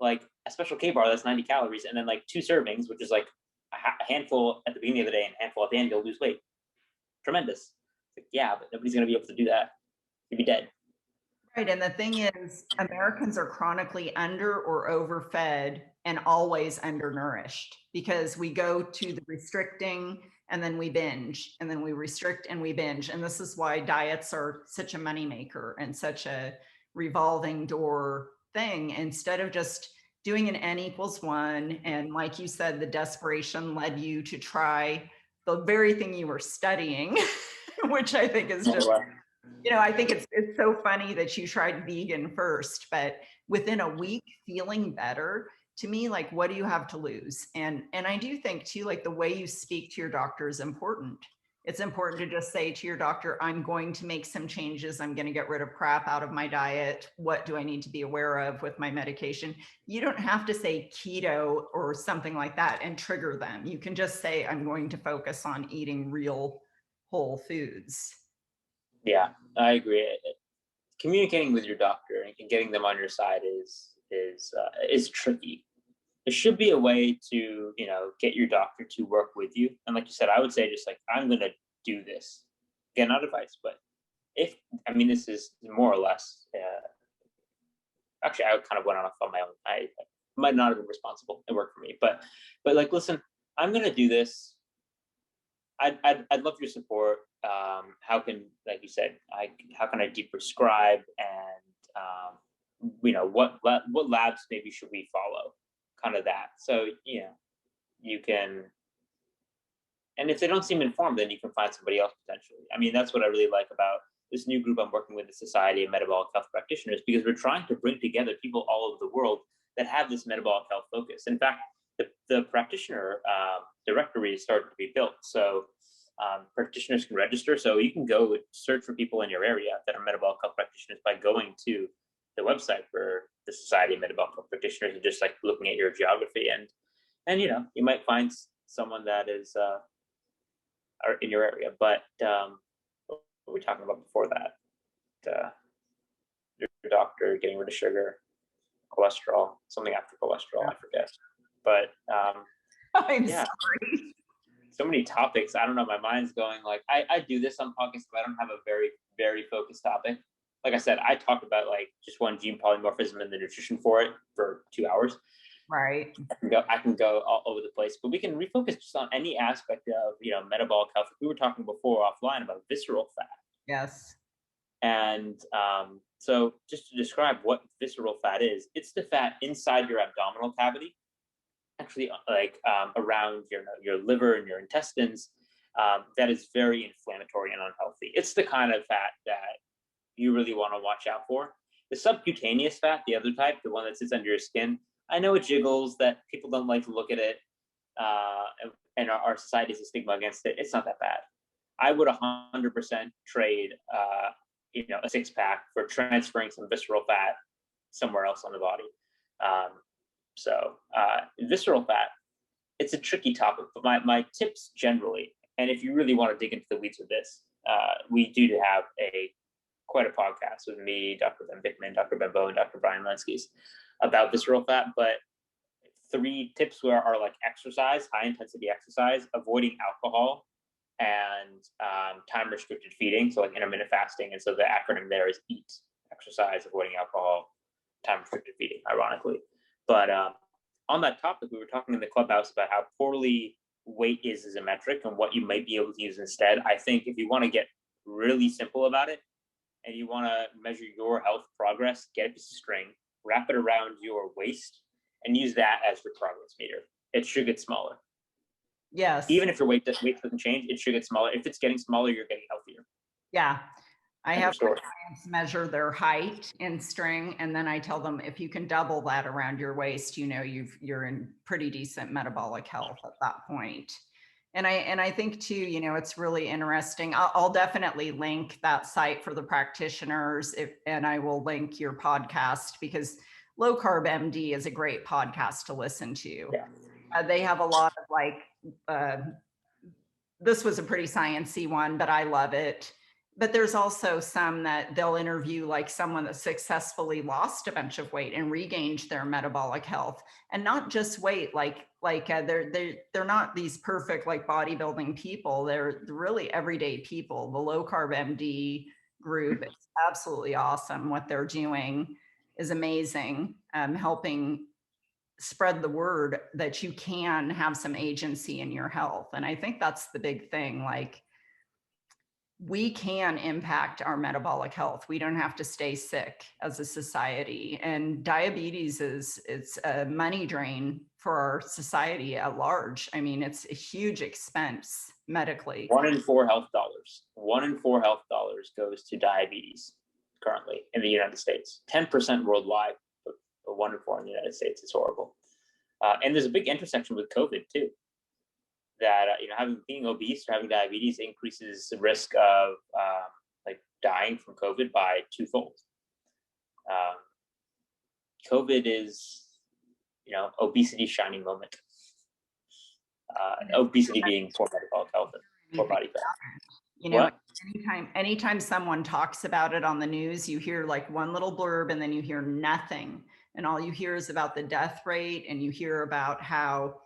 like a Special K bar that's 90 calories and then like 2 servings, which is like a handful at the beginning of the day and a handful at the end, you'll lose weight. Tremendous. Like, yeah, but nobody's going to be able to do that. You'd be dead. Right. And the thing is, Americans are chronically under or overfed and always undernourished, because we go to the restricting and then we binge, and then we restrict and we binge. And this is why diets are such a moneymaker and such a revolving door thing, instead of just doing an N=1. And like you said, the desperation led you to try the very thing you were studying, which I think is just, I think it's so funny that you tried vegan first, but within a week feeling better. To me, like, what do you have to lose? And I do think too, like, the way you speak to your doctor is important. It's important to just say to your doctor, I'm going to make some changes. I'm going to get rid of crap out of my diet. What do I need to be aware of with my medication? You don't have to say keto or something like that and trigger them. You can just say, I'm going to focus on eating real whole foods. Yeah, I agree. Communicating with your doctor and getting them on your side is tricky. There should be a way to, get your doctor to work with you. And like you said, I would say just like, I'm going to do this. Again, not advice, but this is more or less, actually, I kind of went off on my own. I might not have been responsible. It worked for me, but like, listen, I'm going to do this. I'd love your support. How can, like you said, how can I deprescribe, and what labs maybe should we follow? Kind of that. So you can, and if they don't seem informed, then you can find somebody else potentially. I mean, that's what I really like about this new group I'm working with, the Society of Metabolic Health Practitioners, because we're trying to bring together people all over the world that have this metabolic health focus. In fact, the practitioner directory is starting to be built. So practitioners can register. So you can go search for people in your area that are metabolic health practitioners by going to the website for the Society of Metabolic Health Practitioners and just like looking at your geography, and you might find someone that is in your area. But what were we talking about before that? Your doctor getting rid of sugar, cholesterol, something after cholesterol, I forget. But I'm yeah, sorry. so many topics. I don't know. My mind's going like I do this on podcasts, but I don't have a very, very focused topic. Like I said, I talked about like just one gene polymorphism and the nutrition for it for 2 hours. Right. I can go all over the place, but we can refocus just on any aspect of metabolic health. We were talking before offline about visceral fat. Yes. And so just to describe what visceral fat is, it's the fat inside your abdominal cavity, actually like around your liver and your intestines, that is very inflammatory and unhealthy. It's the kind of fat that you really want to watch out for. The subcutaneous fat, the other type, the one that sits under your skin, I know it jiggles, that people don't like to look at it, and our society has a stigma against it. It's not that bad. I would 100% trade a six-pack for transferring some visceral fat somewhere else on the body. So visceral fat, it's a tricky topic, but my tips generally, and if you really want to dig into the weeds with this, we do have quite a podcast with me, Dr. Ben Bickman, Dr. Ben Bow, and Dr. Brian Lenskis about visceral fat. But 3 tips are like exercise, high intensity exercise, avoiding alcohol, and time restricted feeding, so like intermittent fasting. And so the acronym there is EAT: exercise, avoiding alcohol, time restricted feeding, ironically. But on that topic, we were talking in the clubhouse about how poorly weight is as a metric and what you might be able to use instead. I think if you want to get really simple about it and you want to measure your health progress, get a piece of string, wrap it around your waist, and use that as your progress meter. It should get smaller. Yes. Even if your weight doesn't change, it should get smaller. If it's getting smaller, you're getting healthier. Yeah. I have my clients measure their height in string, and then I tell them if you can double that around your waist, you're in pretty decent metabolic health at that point. And I think too, it's really interesting. I'll definitely link that site for the practitioners, and I will link your podcast, because Low Carb MD is a great podcast to listen to. Yeah. They have a lot of this was a pretty sciencey one, but I love it. But there's also some that they'll interview like someone that successfully lost a bunch of weight and regained their metabolic health, and not just weight, they're not these perfect like bodybuilding people. They're really everyday people. The Low Carb MD group is absolutely awesome. What they're doing is amazing, helping spread the word that you can have some agency in your health. And I think that's the big thing. Like, we can impact our metabolic health. We don't have to stay sick as a society. And diabetes it's a money drain for our society at large. I mean, it's a huge expense medically. 1 in 4 health dollars. 1 in 4 health dollars goes to diabetes currently in the United States. 10% worldwide, but 1 in 4 in the United States is horrible. And there's a big intersection with COVID too. That being obese or having diabetes increases the risk of dying from COVID by 2-fold. COVID is obesity shining moment. Obesity being poor metabolic health and poor body fat. Anytime someone talks about it on the news, you hear like one little blurb and then you hear nothing, and all you hear is about the death rate, and you hear about how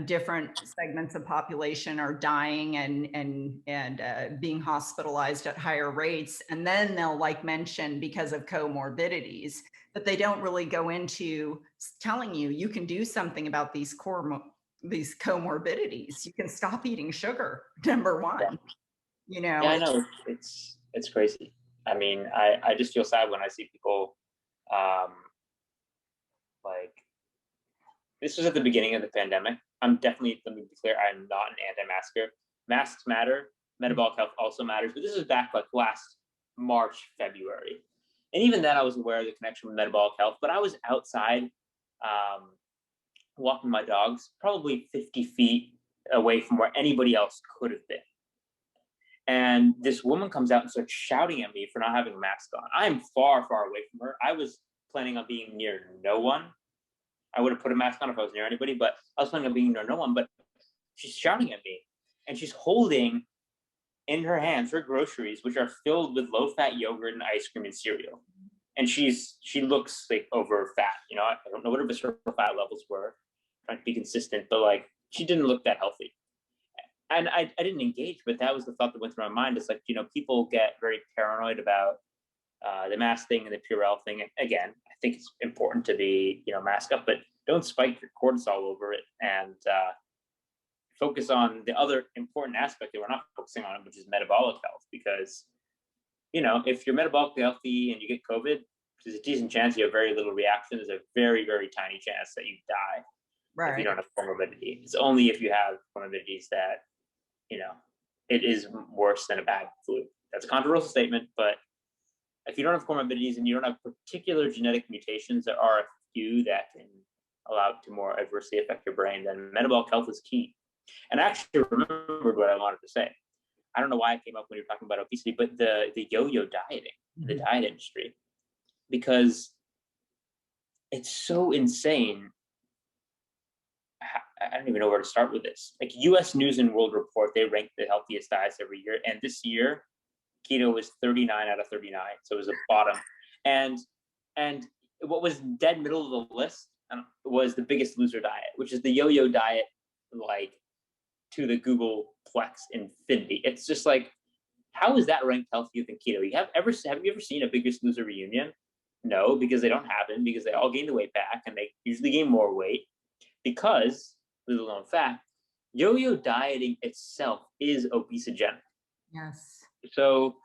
different segments of population are dying and being hospitalized at higher rates. And then they'll mention because of comorbidities, but they don't really go into telling you can do something about these comorbidities. You can stop eating sugar, number one. Yeah, I know. It's crazy. I mean, I just feel sad when I see people this was at the beginning of the pandemic. Let me be clear, I'm not an anti-masker. Masks matter. Metabolic health also matters. But this was back last March, February. And even then I was aware of the connection with metabolic health, but I was outside walking my dogs, probably 50 feet away from where anybody else could have been. And this woman comes out and starts shouting at me for not having a mask on. I'm far, far away from her. I was planning on being near no one. I would have put a mask on if I was near anybody, but I was planning on being near no one. But she's shouting at me, and she's holding in her hands her groceries, which are filled with low-fat yogurt and ice cream and cereal. And she looks like over fat. You know, I don't know what her visceral fat levels were. Trying to be consistent, but like she didn't look that healthy. And I didn't engage, but that was the thought that went through my mind. It's like, you know, people get very paranoid about the mask thing and the Purell thing. Again, I think it's important to be, you know, mask up, but don't spike your cortisol over it, and focus on the other important aspect that we're not focusing on, which is metabolic health. Because, you know, if you're metabolically healthy and you get COVID, there's a decent chance you have very little reaction. There's a very, very tiny chance that you die if you don't have comorbidity. It's only if you have comorbidities that, you know, it is worse than a bad flu. That's a controversial statement, but if you don't have comorbidities and you don't have particular genetic mutations, there are a few that can allow it to more adversely affect your brain, then metabolic health is key. And I actually remembered what I wanted to say. I don't know why it came up when you were talking about obesity, but the yo-yo dieting, the diet industry, because it's so insane. I don't even know where to start with this. Like US News and World Report, they rank the healthiest diets every year. And this year, keto was 39 out of 39. So it was a bottom. And what was dead middle of the list was the Biggest Loser diet, which is the yo-yo diet, like to the Google Plex infinity. It's just like, how is that ranked healthier than keto? Have you ever seen a Biggest Loser reunion? No, because they don't happen, because they all gain the weight back and they usually gain more weight because, little known fact, yo-yo dieting itself is obesogenic. Yes. So,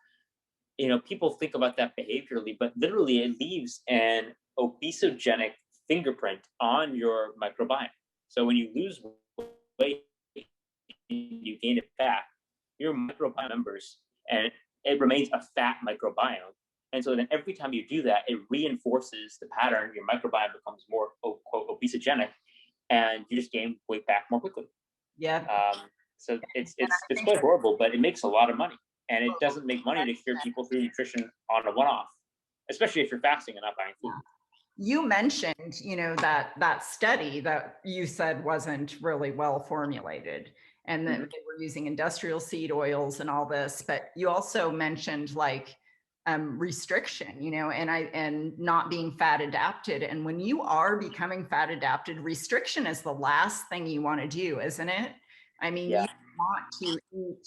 you know, people think about that behaviorally, but literally it leaves an obesogenic fingerprint on your microbiome. So when you lose weight, you gain it back, your microbiome members, and it remains a fat microbiome. And so then every time you do that, it reinforces the pattern. Your microbiome becomes more, quote, obesogenic, and you just gain weight back more quickly. Yeah. So it's quite horrible, but it makes a lot of money, and it doesn't make money to cure people through nutrition on a one-off, especially if you're fasting and not buying food. You mentioned, you know, that study that you said wasn't really well formulated, and that they were using industrial seed oils and all this, but you also mentioned like restriction, you know, and not being fat adapted. And when you are becoming fat adapted, restriction is the last thing you want to do, isn't it? I mean, you want to eat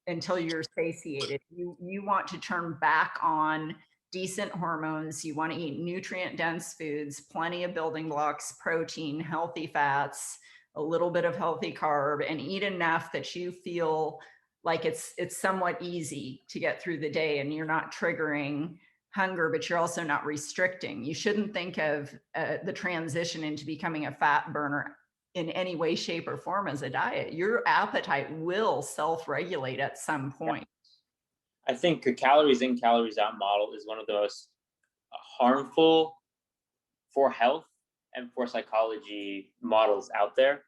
until you're satiated. You want to turn back on decent hormones. You want to eat nutrient dense foods, plenty of building blocks, protein, healthy fats, a little bit of healthy carb, and eat enough that you feel like it's somewhat easy to get through the day, and you're not triggering hunger, but you're also not restricting. You shouldn't think of the transition into becoming a fat burner in any way, shape, or form as a diet. Your appetite will self-regulate at some point. I think a calories in, calories out model is one of the most harmful for health and for psychology models out there.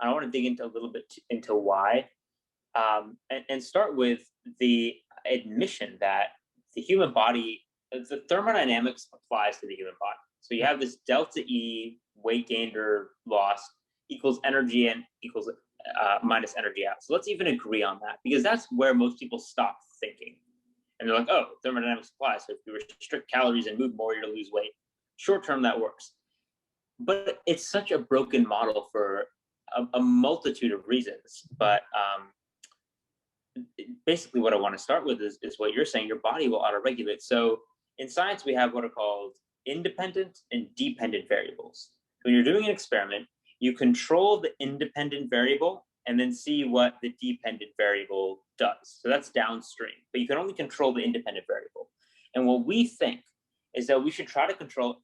I want to dig into a little bit into why. And start with the admission that the human body, the thermodynamics applies to the human body. So you have this delta E, weight gained or lost, equals energy in equals minus energy out. So let's even agree on that, because that's where most people stop thinking. And they're like, oh, thermodynamics applies. So if you restrict calories and move more, you're going to lose weight. Short term, that works. But it's such a broken model for a multitude of reasons. But basically what I want to start with is what you're saying. Your body will auto-regulate. So in science, we have what are called independent and dependent variables. When you're doing an experiment, you control the independent variable and then see what the dependent variable does. So that's downstream, but you can only control the independent variable. And what we think is that we should try to control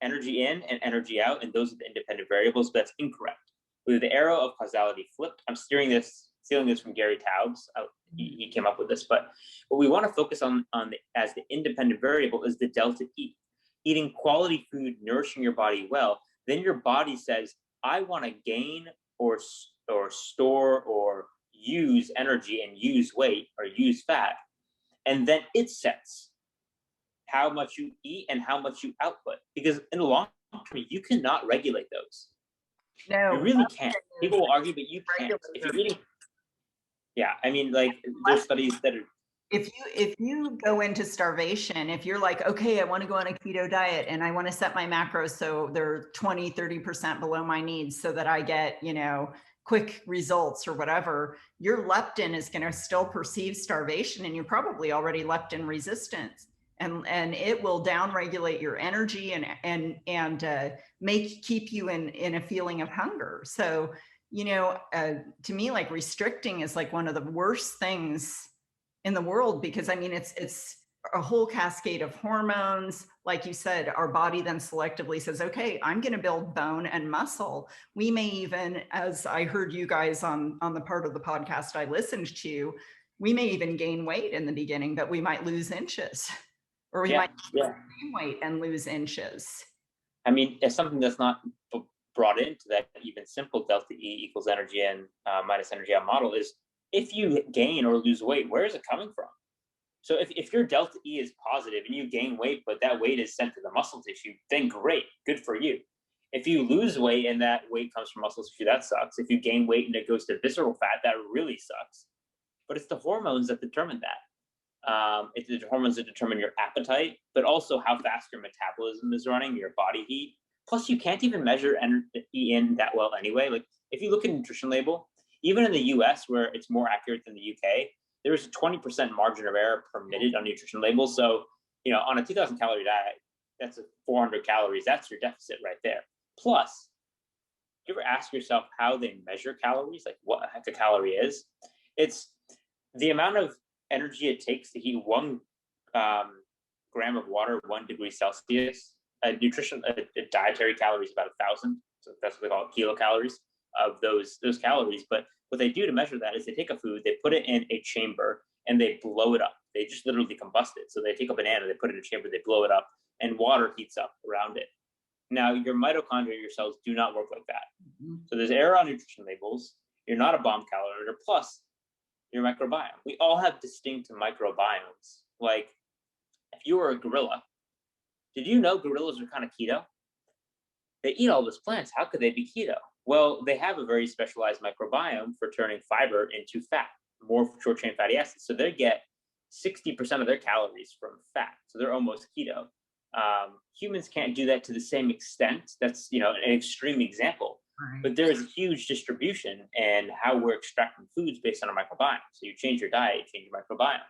energy in and energy out, and those are the independent variables, but that's incorrect. With the arrow of causality flipped, I'm stealing this from Gary Taubes. He came up with this, but what we want to focus on as the independent variable is the delta E. Eating quality food, nourishing your body well, then your body says, I want to gain or store or use energy and use weight or use fat, and then it sets how much you eat and how much you output. Because in the long term, you cannot regulate those. You No, really can't. People will argue, but you can't. If you're regulators. eating, yeah, I mean, like there's studies that are, If you go into starvation, if you're like, okay, I want to go on a keto diet and I want to set my macros so they're 20, 30% below my needs so that I get, quick results or whatever, your leptin is going to still perceive starvation, and you're probably already leptin resistant. And it will downregulate your energy and keep you in a feeling of hunger. So, to me, like, restricting is like one of the worst things in the world, because I mean, it's a whole cascade of hormones. Like you said, our body then selectively says, okay, I'm going to build bone and muscle. We may even, as I heard you guys on the part of the podcast I listened to, we may even gain weight in the beginning, but we might lose inches, or we might gain weight and lose inches. I mean, it's something that's not brought into that even simple delta E equals energy and minus energy out model is, if you gain or lose weight, where is it coming from? So if your delta E is positive and you gain weight, but that weight is sent to the muscle tissue, then great, good for you. If you lose weight and that weight comes from muscle tissue, that sucks. If you gain weight and it goes to visceral fat, that really sucks. But it's the hormones that determine that. It's the hormones that determine your appetite, but also how fast your metabolism is running, your body heat. Plus, you can't even measure energy in that well anyway. Like, if you look at a nutrition label, even in the US, where it's more accurate than the UK, there's a 20% margin of error permitted on nutrition labels. So, on a 2,000 calorie diet, that's 400 calories. That's your deficit right there. Plus, do you ever ask yourself how they measure calories? Like, what a heck a calorie is? It's the amount of energy it takes to heat 1 gram of water 1 degree Celsius. A dietary calories about 1,000. So that's what they call it, kilocalories of those calories. But what they do to measure that is they take a food, they put it in a chamber, and they blow it up. They just literally combust it. So they take a banana, they put it in a chamber, they blow it up, and water heats up around it. Now, your mitochondria, your cells, do not work like that. Mm-hmm. So there's error on nutrition labels. You're not a bomb calorie, plus your microbiome. We all have distinct microbiomes. Like, if you were a gorilla, did you know gorillas are kind of keto? They eat all those plants. How could they be keto? Well, they have a very specialized microbiome for turning fiber into fat, more short chain fatty acids. So they get 60% of their calories from fat. So they're almost keto. Humans can't do that to the same extent. That's, an extreme example. Right. But there is a huge distribution in how we're extracting foods based on our microbiome. So you change your diet, you change your microbiome.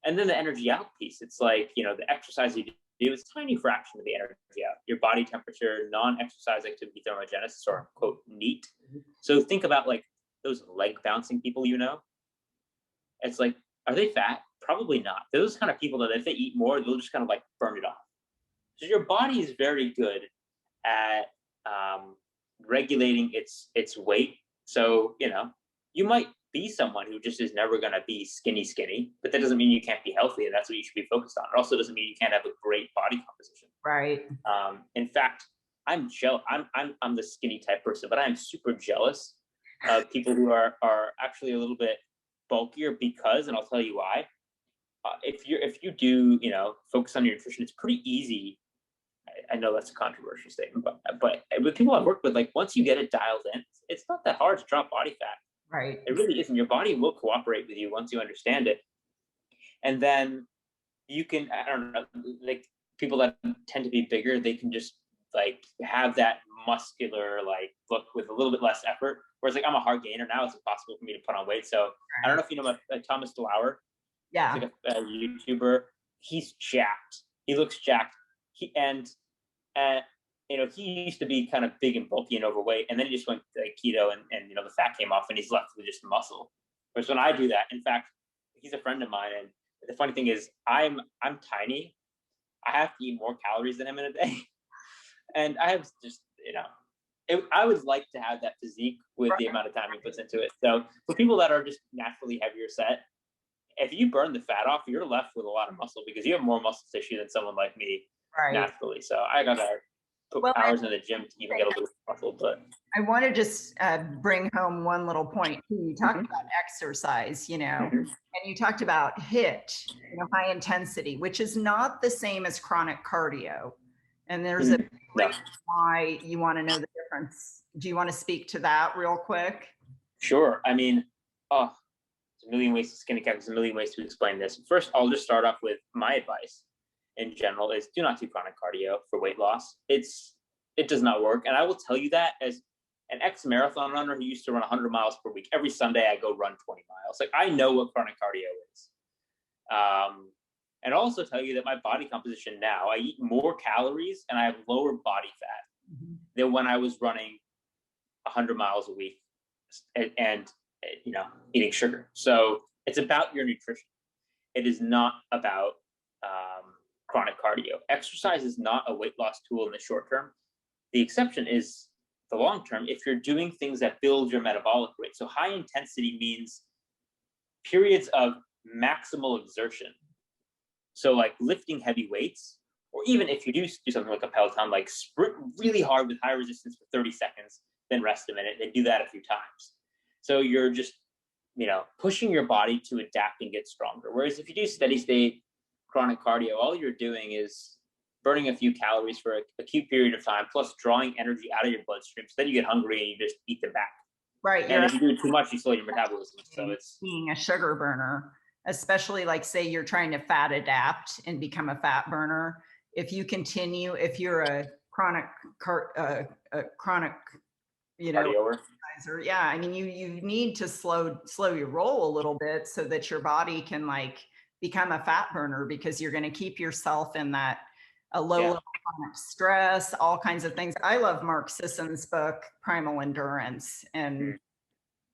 And then the energy out piece, it's like, the exercise you do is a tiny fraction of the energy out. Your body temperature, non-exercise activity thermogenesis, or quote, NEAT. So think about like those leg bouncing people, It's like, are they fat? Probably not. They're those kind of people that if they eat more, they'll just kind of like burn it off. So your body is very good at regulating its weight. So, you might be someone who just is never going to be skinny, but that doesn't mean you can't be healthy, and that's what you should be focused on. It also doesn't mean you can't have a great body composition. Right. In fact, I'm jealous. I'm the skinny type person, but I'm super jealous of people who are actually a little bit bulkier, because, and I'll tell you why. If you do, focus on your nutrition, it's pretty easy. I know that's a controversial statement, but with people I've worked with, like, once you get it dialed in, it's not that hard to drop body fat. Right. It really isn't. Your body will cooperate with you once you understand it. And then you can, I don't know, like people that tend to be bigger, they can just like have that muscular like look with a little bit less effort. Whereas like I'm a hard gainer now, it's impossible for me to put on weight. So I don't know if you know about Thomas DeLauer. Yeah. He's like a YouTuber. He's jacked. He looks jacked. He used to be kind of big and bulky and overweight, and then he just went keto, and the fat came off, and he's left with just muscle. Whereas when I do that, in fact, he's a friend of mine, and the funny thing is, I'm tiny. I have to eat more calories than him in a day, and I have just I would like to have that physique with the amount of time he puts into it. So for people that are just naturally heavier set, if you burn the fat off, you're left with a lot of muscle because you have more muscle tissue than someone like me naturally. So I got that. put Well, hours in the gym to even get a little muscle, but I want to just bring home one little point. You talked Mhm. about exercise, Mhm. and you talked about HIIT, high intensity, which is not the same as chronic cardio. And there's a Mhm. No, reason why you want to know the difference. Do you want to speak to that real quick? sure. I mean, oh, there's a million ways to skin a cat. There's a million ways to explain this. First, I'll just start off with my advice in general is do not do chronic cardio for weight loss. It does not work. And I will tell you that as an ex-marathon runner who used to run 100 miles per week. Every Sunday I go run 20 miles. Like I know what chronic cardio is. And I'll also tell you that my body composition now, I eat more calories and I have lower body fat than when I was running 100 miles a week and eating sugar. So it's about your nutrition. It is not about chronic cardio. Exercise is not a weight loss tool in the short term. The exception is the long term if you're doing things that build your metabolic rate. So high intensity means periods of maximal exertion. So like lifting heavy weights, or even if you do something like a Peloton, like sprint really hard with high resistance for 30 seconds, then rest a minute and do that a few times. So you're just, pushing your body to adapt and get stronger. Whereas if you do steady state chronic cardio, all you're doing is burning a few calories for a acute period of time, plus drawing energy out of your bloodstream. So then you get hungry and you just eat them back. Right. And if you do it too much, you slow your metabolism. So it's being a sugar burner, especially like say you're trying to fat adapt and become a fat burner. If you're a chronic, cardio. yeah, I mean, you need to slow your roll a little bit so that your body can like become a fat burner, because you're going to keep yourself in that a low level chronic stress, all kinds of things. I love Mark Sisson's book, Primal Endurance, and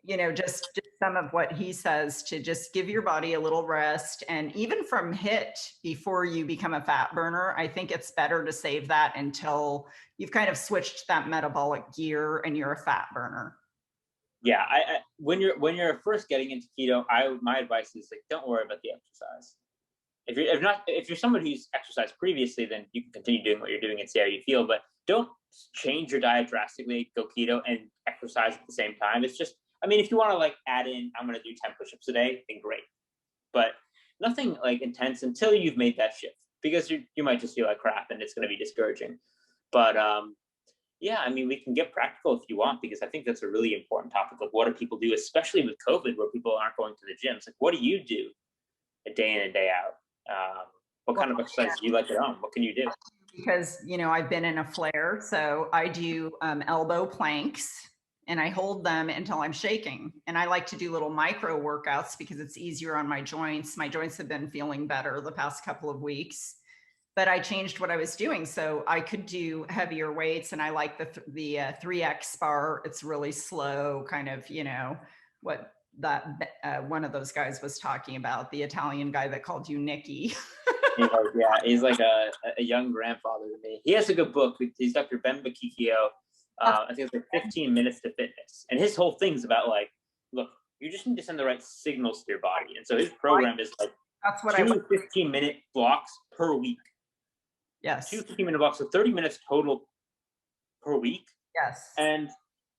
just some of what he says to just give your body a little rest. And even from HIIT, before you become a fat burner, I think it's better to save that until you've kind of switched that metabolic gear and you're a fat burner. Yeah, when you're first getting into keto, my advice is like don't worry about the exercise. If you're someone who's exercised previously, then you can continue doing what you're doing and see how you feel. But don't change your diet drastically, go keto and exercise at the same time. It's just, I mean, if you want to like add in, I'm going to do 10 push-ups a day, then great. But nothing like intense until you've made that shift, because you might just feel like crap and it's going to be discouraging. But yeah, I mean, we can get practical if you want, because I think that's a really important topic. Like, what do people do, especially with COVID, where people aren't going to the gyms? Like, what do you do a day in and day out? What kind of exercise do you like at home? What can you do? Because, I've been in a flare, so I do elbow planks and I hold them until I'm shaking. And I like to do little micro workouts because it's easier on my joints. My joints have been feeling better the past couple of weeks, but I changed what I was doing. So I could do heavier weights, and I like the 3X bar. It's really slow, kind of, what that one of those guys was talking about, the Italian guy that called you Nikki. He's like a young grandfather to me. He has a good book. He's Dr. Ben Bakikio. I think it's like 15 Minutes to Fitness. And his whole thing's about like, look, you just need to send the right signals to your body. And so his program is like That's what 15-minute blocks per week. Yes. 2 15-minute blocks, so 30 minutes total per week. Yes. And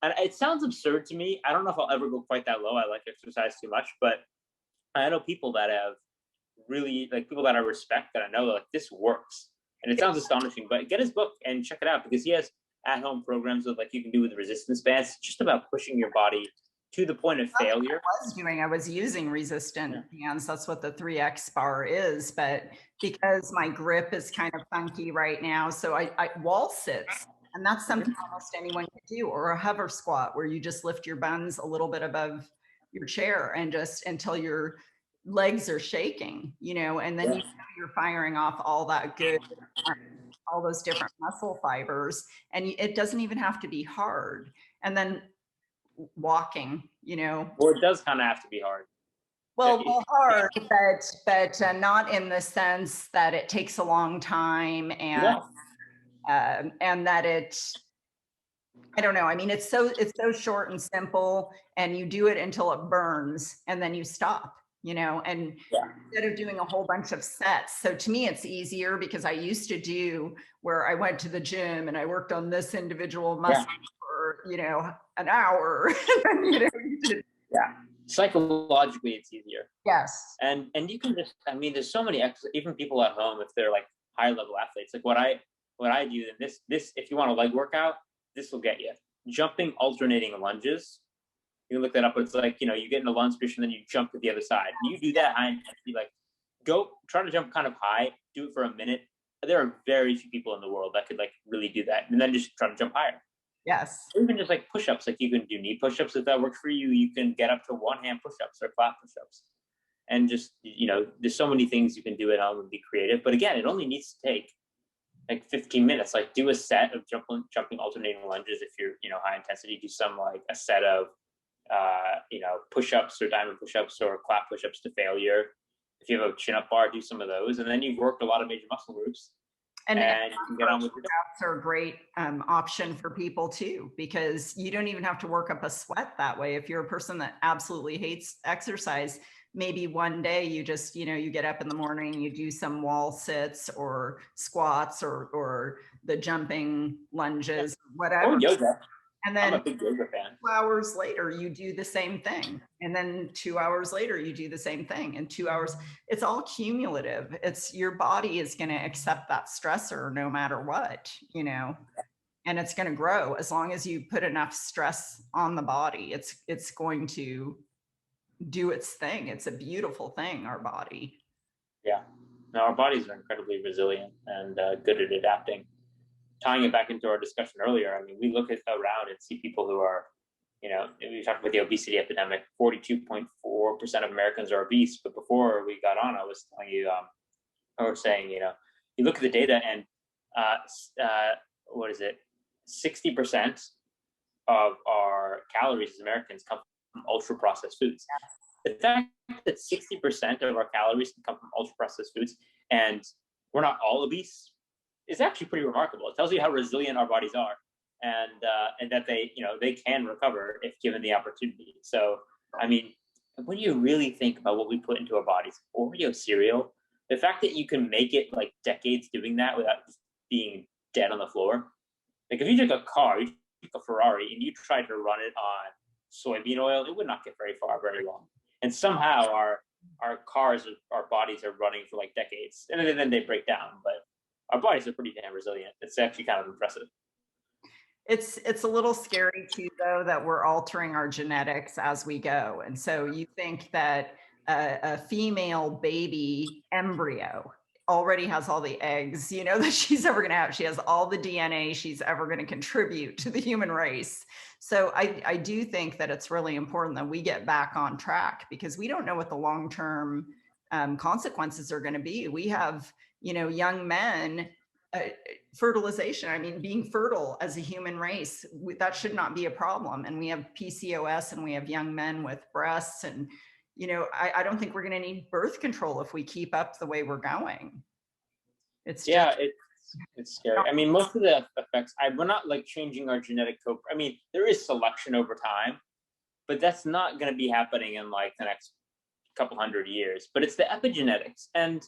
it sounds absurd to me. I don't know if I'll ever go quite that low. I like exercise too much, but I know people that have really, like, people that I respect, that I know that like this works. And it sounds astonishing, but get his book and check it out, because he has at-home programs of like you can do with resistance bands. It's just about pushing your body to the point of failure. I was using resistant bands. That's what the 3X bar is. But because my grip is kind of funky right now, so I wall sits, and that's something almost anyone can do, or a hover squat where you just lift your buns a little bit above your chair and just until your legs are shaking, and then you're firing off all that good, all those different muscle fibers, and it doesn't even have to be hard. And then walking, Well, it does kind of have to be hard. Well, hard, but not in the sense that it takes a long time and that I don't know. I mean, it's so short and simple, and you do it until it burns, and then you stop. and Yeah. instead of doing a whole bunch of sets. So to me, it's easier because I used to do where I went to the gym and I worked on this individual muscle for, an hour. You did. Yeah. Psychologically, it's easier. Yes. And you can just, I mean, there's so many even people at home, if they're like high level athletes, like what I do, then this if you want a leg workout, this will get you. Jumping alternating lunges. You can look that up. It's like, you get in a lunge position, then you jump to the other side. You do that high intensity, like go try to jump kind of high, do it for a minute. There are very few people in the world that could like really do that. And then just try to jump higher. Yes. Or even just like push-ups, like you can do knee push-ups if that works for you. You can get up to one-hand push-ups or clap push-ups. And just, there's so many things you can do at home and be creative. But again, it only needs to take like 15 minutes. Like do a set of jumping alternating lunges if you're, high intensity. Do some like a set of push-ups or diamond push-ups or clap push-ups to failure. If you have a chin-up bar, do some of those. And then you've worked a lot of major muscle groups. And you can get on with it. Workouts are a great option for people too, because you don't even have to work up a sweat that way. If you're a person that absolutely hates exercise, maybe one day you just, you get up in the morning, you do some wall sits or squats or the jumping lunges, whatever. Or yoga. And then I'm a big yoga fan. 2 hours later, you do the same thing. And then 2 hours later, you do the same thing. And 2 hours, it's all cumulative. It's your body is going to accept that stressor no matter what, and it's going to grow as long as you put enough stress on the body. It's going to do its thing. It's a beautiful thing, our body. Yeah. No, our bodies are incredibly resilient and good at adapting. Tying it back into our discussion earlier, I mean, we look around and see people who are, we talked about the obesity epidemic. 42.4% of Americans are obese. But before we got on, I was telling you, I was saying, you look at the data and what is it? 60% of our calories as Americans come from ultra processed foods. The fact that 60% of our calories can come from ultra processed foods and we're not all obese is actually pretty remarkable. It tells you how resilient our bodies are, and that they can recover if given the opportunity. So, I mean, when you really think about what we put into our bodies, Oreo cereal, the fact that you can make it like decades doing that without just being dead on the floor. Like if you took a car, you took a Ferrari, and you tried to run it on soybean oil, it would not get very far very long. And somehow our cars, our bodies are running for like decades, and then they break down, but our bodies are pretty damn resilient. It's actually kind of impressive. It's a little scary too, though, that we're altering our genetics as we go. And so you think that a female baby embryo already has all the eggs, that she's ever going to have. She has all the DNA she's ever going to contribute to the human race. So I do think that it's really important that we get back on track, because we don't know what the long-term consequences are going to be. We have, young men, fertilization. I mean, being fertile as a human race, that should not be a problem. And we have PCOS and we have young men with breasts. And, I don't think we're going to need birth control if we keep up the way we're going. It's scary. I mean, most of the effects, we're not like changing our genetic code. I mean, there is selection over time, but that's not going to be happening in like the next couple hundred years. But it's the epigenetics, and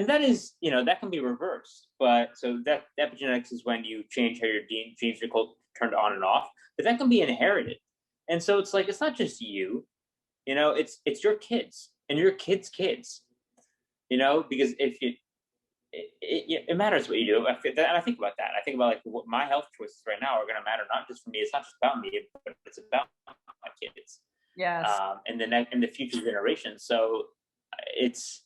that is, that can be reversed. But so that epigenetics is when you change how your genes are turned on and off, but that can be inherited. And so it's like, it's not just you, it's your kids and your kids' kids, because if it matters what you do. And I think about that. I think about like what my health choices right now are going to matter, not just for me. It's not just about me, but it's about my kids. Yes. And the future generations. So it's,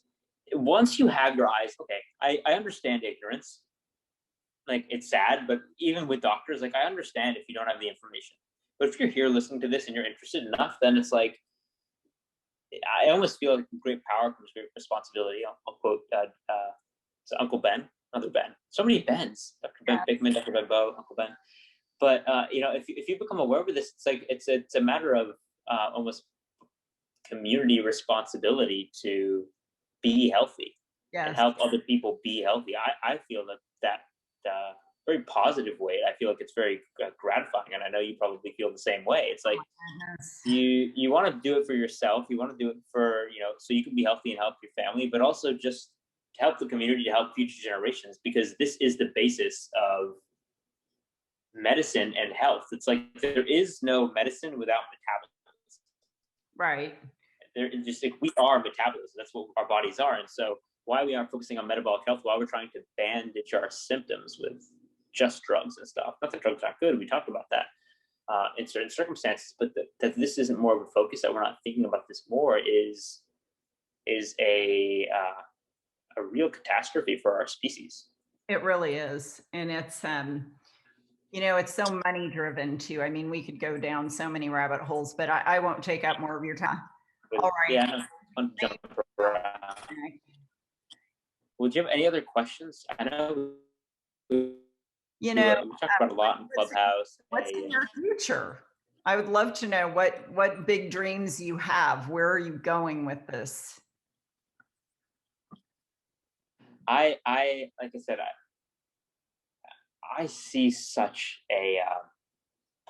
once you have your eyes, okay, I understand ignorance. Like, it's sad, but even with doctors, like, I understand if you don't have the information. But if you're here listening to this and you're interested enough, then it's like, I almost feel like great power comes great responsibility. I'll quote so Uncle Ben, another Ben. So many Bens, Dr. Ben Bickman, Dr. Ben Bowe, Uncle Ben. But if you become aware of this, it's like it's a matter of almost community responsibility to be healthy and help other people be healthy. I feel that very positive way. I feel like it's very gratifying, and I know you probably feel the same way. It's like Goodness. you want to do it for yourself. You want to do it for, so you can be healthy and help your family, but also just to help the community, to help future generations, because this is the basis of medicine and health. It's like there is no medicine without metabolism. Right. There is just like we are metabolism. That's what our bodies are. And so why we are focusing on metabolic health, why we're trying to bandage our symptoms with just drugs and stuff. Not that drugs aren't good. We talked about that in certain circumstances, but that this isn't more of a focus, that we're not thinking about this more, is a real catastrophe for our species. It really is. And it's, it's so money driven too. I mean, we could go down so many rabbit holes, but I won't take up more of your time. But, All right. yeah, no, jump around. Would you have any other questions? I know we talked about a lot in Clubhouse. What's in your future? I would love to know what big dreams you have. Where are you going with this? Like I said, I see such a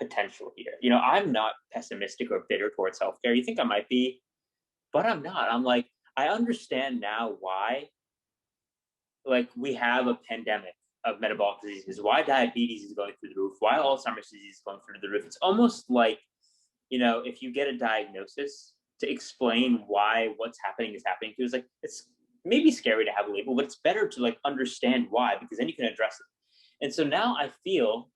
potential here. I'm not pessimistic or bitter towards healthcare. You think I might be, but I'm not. I'm like, I understand now why, like, we have a pandemic of metabolic diseases, why diabetes is going through the roof, why Alzheimer's disease is going through the roof. It's almost like, if you get a diagnosis, to explain why what's happening is happening to you, it's maybe scary to have a label, but it's better to like understand why, because then you can address it. And so now I feel,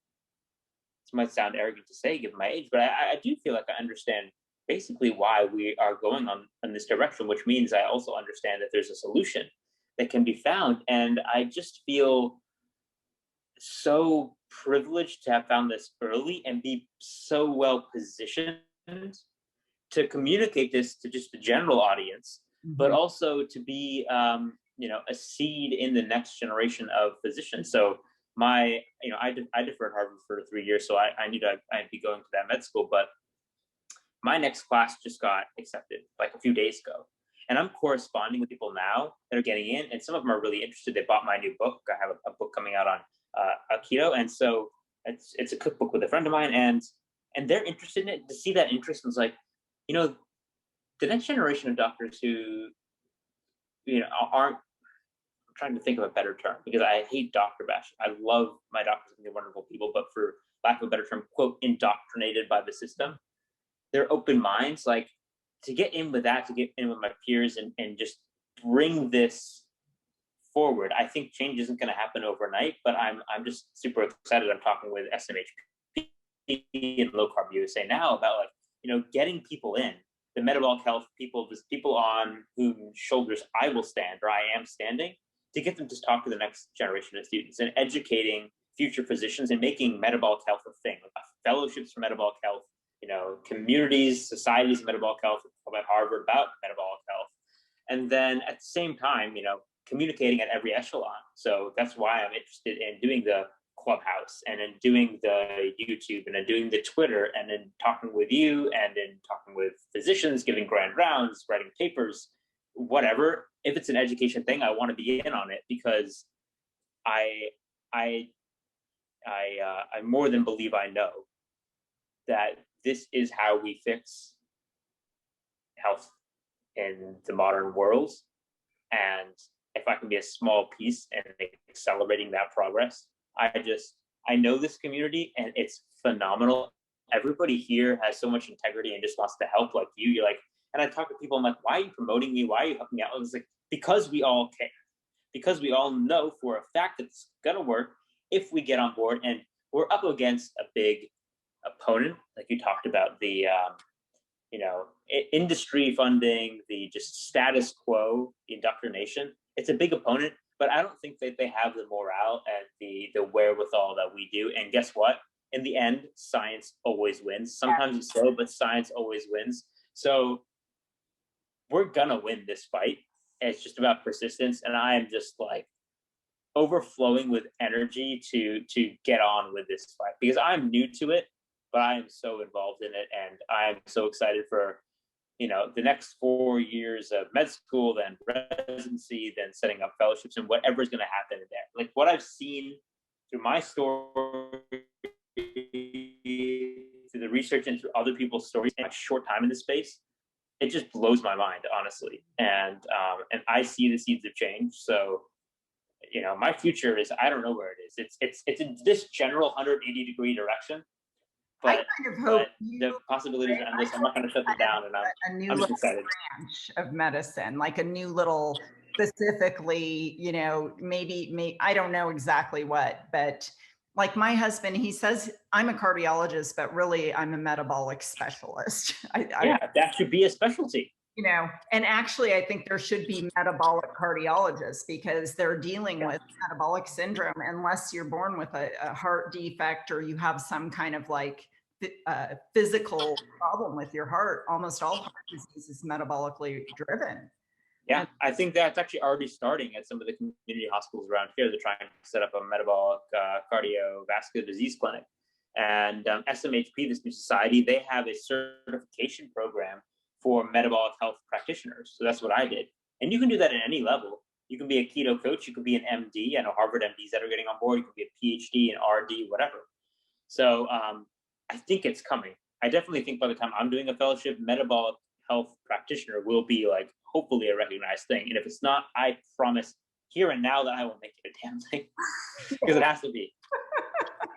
this might sound arrogant to say given my age, but I do feel like I understand basically why we are going on this direction, which means I also understand that there's a solution that can be found. And I just feel so privileged to have found this early and be so well positioned to communicate this to just the general audience, but also to be, a seed in the next generation of physicians. So I deferred Harvard for 3 years, so I knew that I'd be going to that med school, but my next class just got accepted like a few days ago. And I'm corresponding with people now that are getting in, and some of them are really interested. They bought my new book. I have a book coming out on keto, and so it's a cookbook with a friend of mine, and they're interested in it. To see that interest was like, the next generation of doctors who, aren't, I'm trying to think of a better term because I hate doctor bashing. I love my doctors and they're wonderful people, but for lack of a better term, quote, indoctrinated by the system. They're open minds, like, to get in with that, to get in with my peers and just bring this forward. I think change isn't going to happen overnight, but I'm just super excited. I'm talking with SMHP and Low Carb USA now about, like, getting people in, the metabolic health people, just people on whose shoulders I will stand, or I am standing, to get them to talk to the next generation of students and educating future physicians and making metabolic health a thing, like fellowships for metabolic health, communities, societies of metabolic health, about Harvard about metabolic health. And then at the same time, communicating at every echelon. So that's why I'm interested in doing the Clubhouse and in doing the YouTube and in doing the Twitter and in talking with you and in talking with physicians, giving grand rounds, writing papers, whatever. If it's an education thing, I want to be in on it because I more than believe I know that this is how we fix health in the modern world. And if I can be a small piece in accelerating that progress, I know this community and it's phenomenal. Everybody here has so much integrity and just wants to help, like you. You're like, and I talk to people, I'm like, why are you promoting me? Why are you helping me out? I was like, because we all care. Because we all know for a fact that it's gonna work if we get on board. And we're up against a big opponent, like you talked about, the industry funding, the just status quo, the indoctrination. It's a big opponent, but I don't think that they have the morale and the wherewithal that we do. And guess what? In the end, science always wins. Sometimes it's slow, but science always wins. So we're gonna win this fight. It's just about persistence, and I am just like overflowing with energy to get on with this fight because I'm new to it, but I am so involved in it, and I'm so excited for the next 4 years of med school, then residency, then setting up fellowships, and whatever's going to happen there. Like what I've seen through my story, through the research and through other people's stories in a short time in this space, it just blows my mind, honestly. And I see the seeds of change. So, my future is, I don't know where it is. It's in this general 180-degree direction, I but kind of hope the possibilities are endless. I'm not going to shut them down, and a new I'm just little excited. branch of medicine, like a new little, specifically, maybe I don't know exactly what, but like my husband, he says I'm a cardiologist, but really I'm a metabolic specialist. Yeah, that should be a specialty. And actually I think there should be metabolic cardiologists because they're dealing with metabolic syndrome unless you're born with a heart defect or you have some kind of like physical problem with your heart. Almost all heart disease is metabolically driven. Yeah, I think that's actually already starting at some of the community hospitals around here. They're trying to set up a metabolic cardiovascular disease clinic. And SMHP, this new society, they have a certification program for metabolic health practitioners. So that's what I did. And you can do that at any level. You can be a keto coach. You can be an MD. I know Harvard MDs that are getting on board. You can be a PhD, an RD, whatever. So I think it's coming. I definitely think by the time I'm doing a fellowship, metabolic health practitioner will be like hopefully a recognized thing. And if it's not, I promise here and now that I will make it a damn thing because it has to be.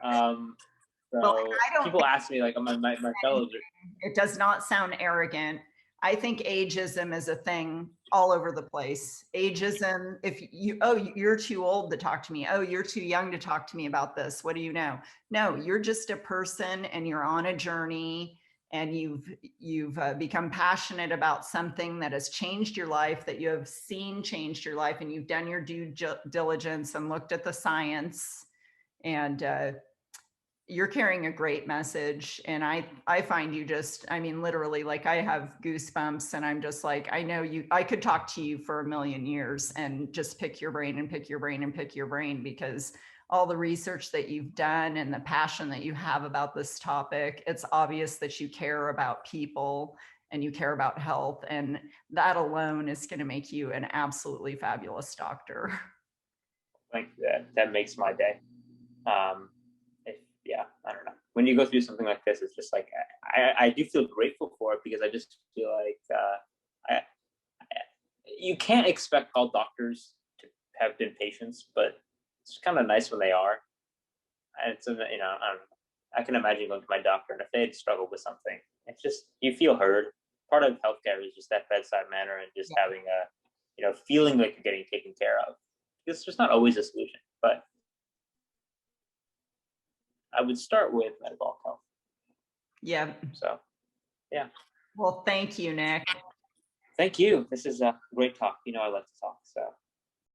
So people ask me like, my fellows it does not sound arrogant. I think ageism is a thing all over the place. Ageism, if you're too old to talk to me. Oh, you're too young to talk to me about this. What do you know? No, you're just a person and you're on a journey and you've become passionate about something that has changed your life, that you have seen changed your life, and you've done your due diligence and looked at the science, and you're carrying a great message. And I find you just, literally, like I have goosebumps and I'm just like, I know I could talk to you for a million years and just pick your brain and pick your brain and pick your brain, because all the research that you've done and the passion that you have about this topic, it's obvious that you care about people and you care about health. And that alone is going to make you an absolutely fabulous doctor. Thank you. That makes my day. Yeah, I don't know. When you go through something like this, it's just like, I do feel grateful for it, because I just feel like you can't expect all doctors to have been patients, but it's kind of nice when they are. And it's, I can imagine going to my doctor, and if they had struggled with something, it's just, you feel heard. Part of healthcare is just that bedside manner and just having feeling like you're getting taken care of. It's just not always a solution, but I would start with metabolic health. Yeah. So, yeah. Well, thank you, Nick. Thank you. This is a great talk. I like to talk. So.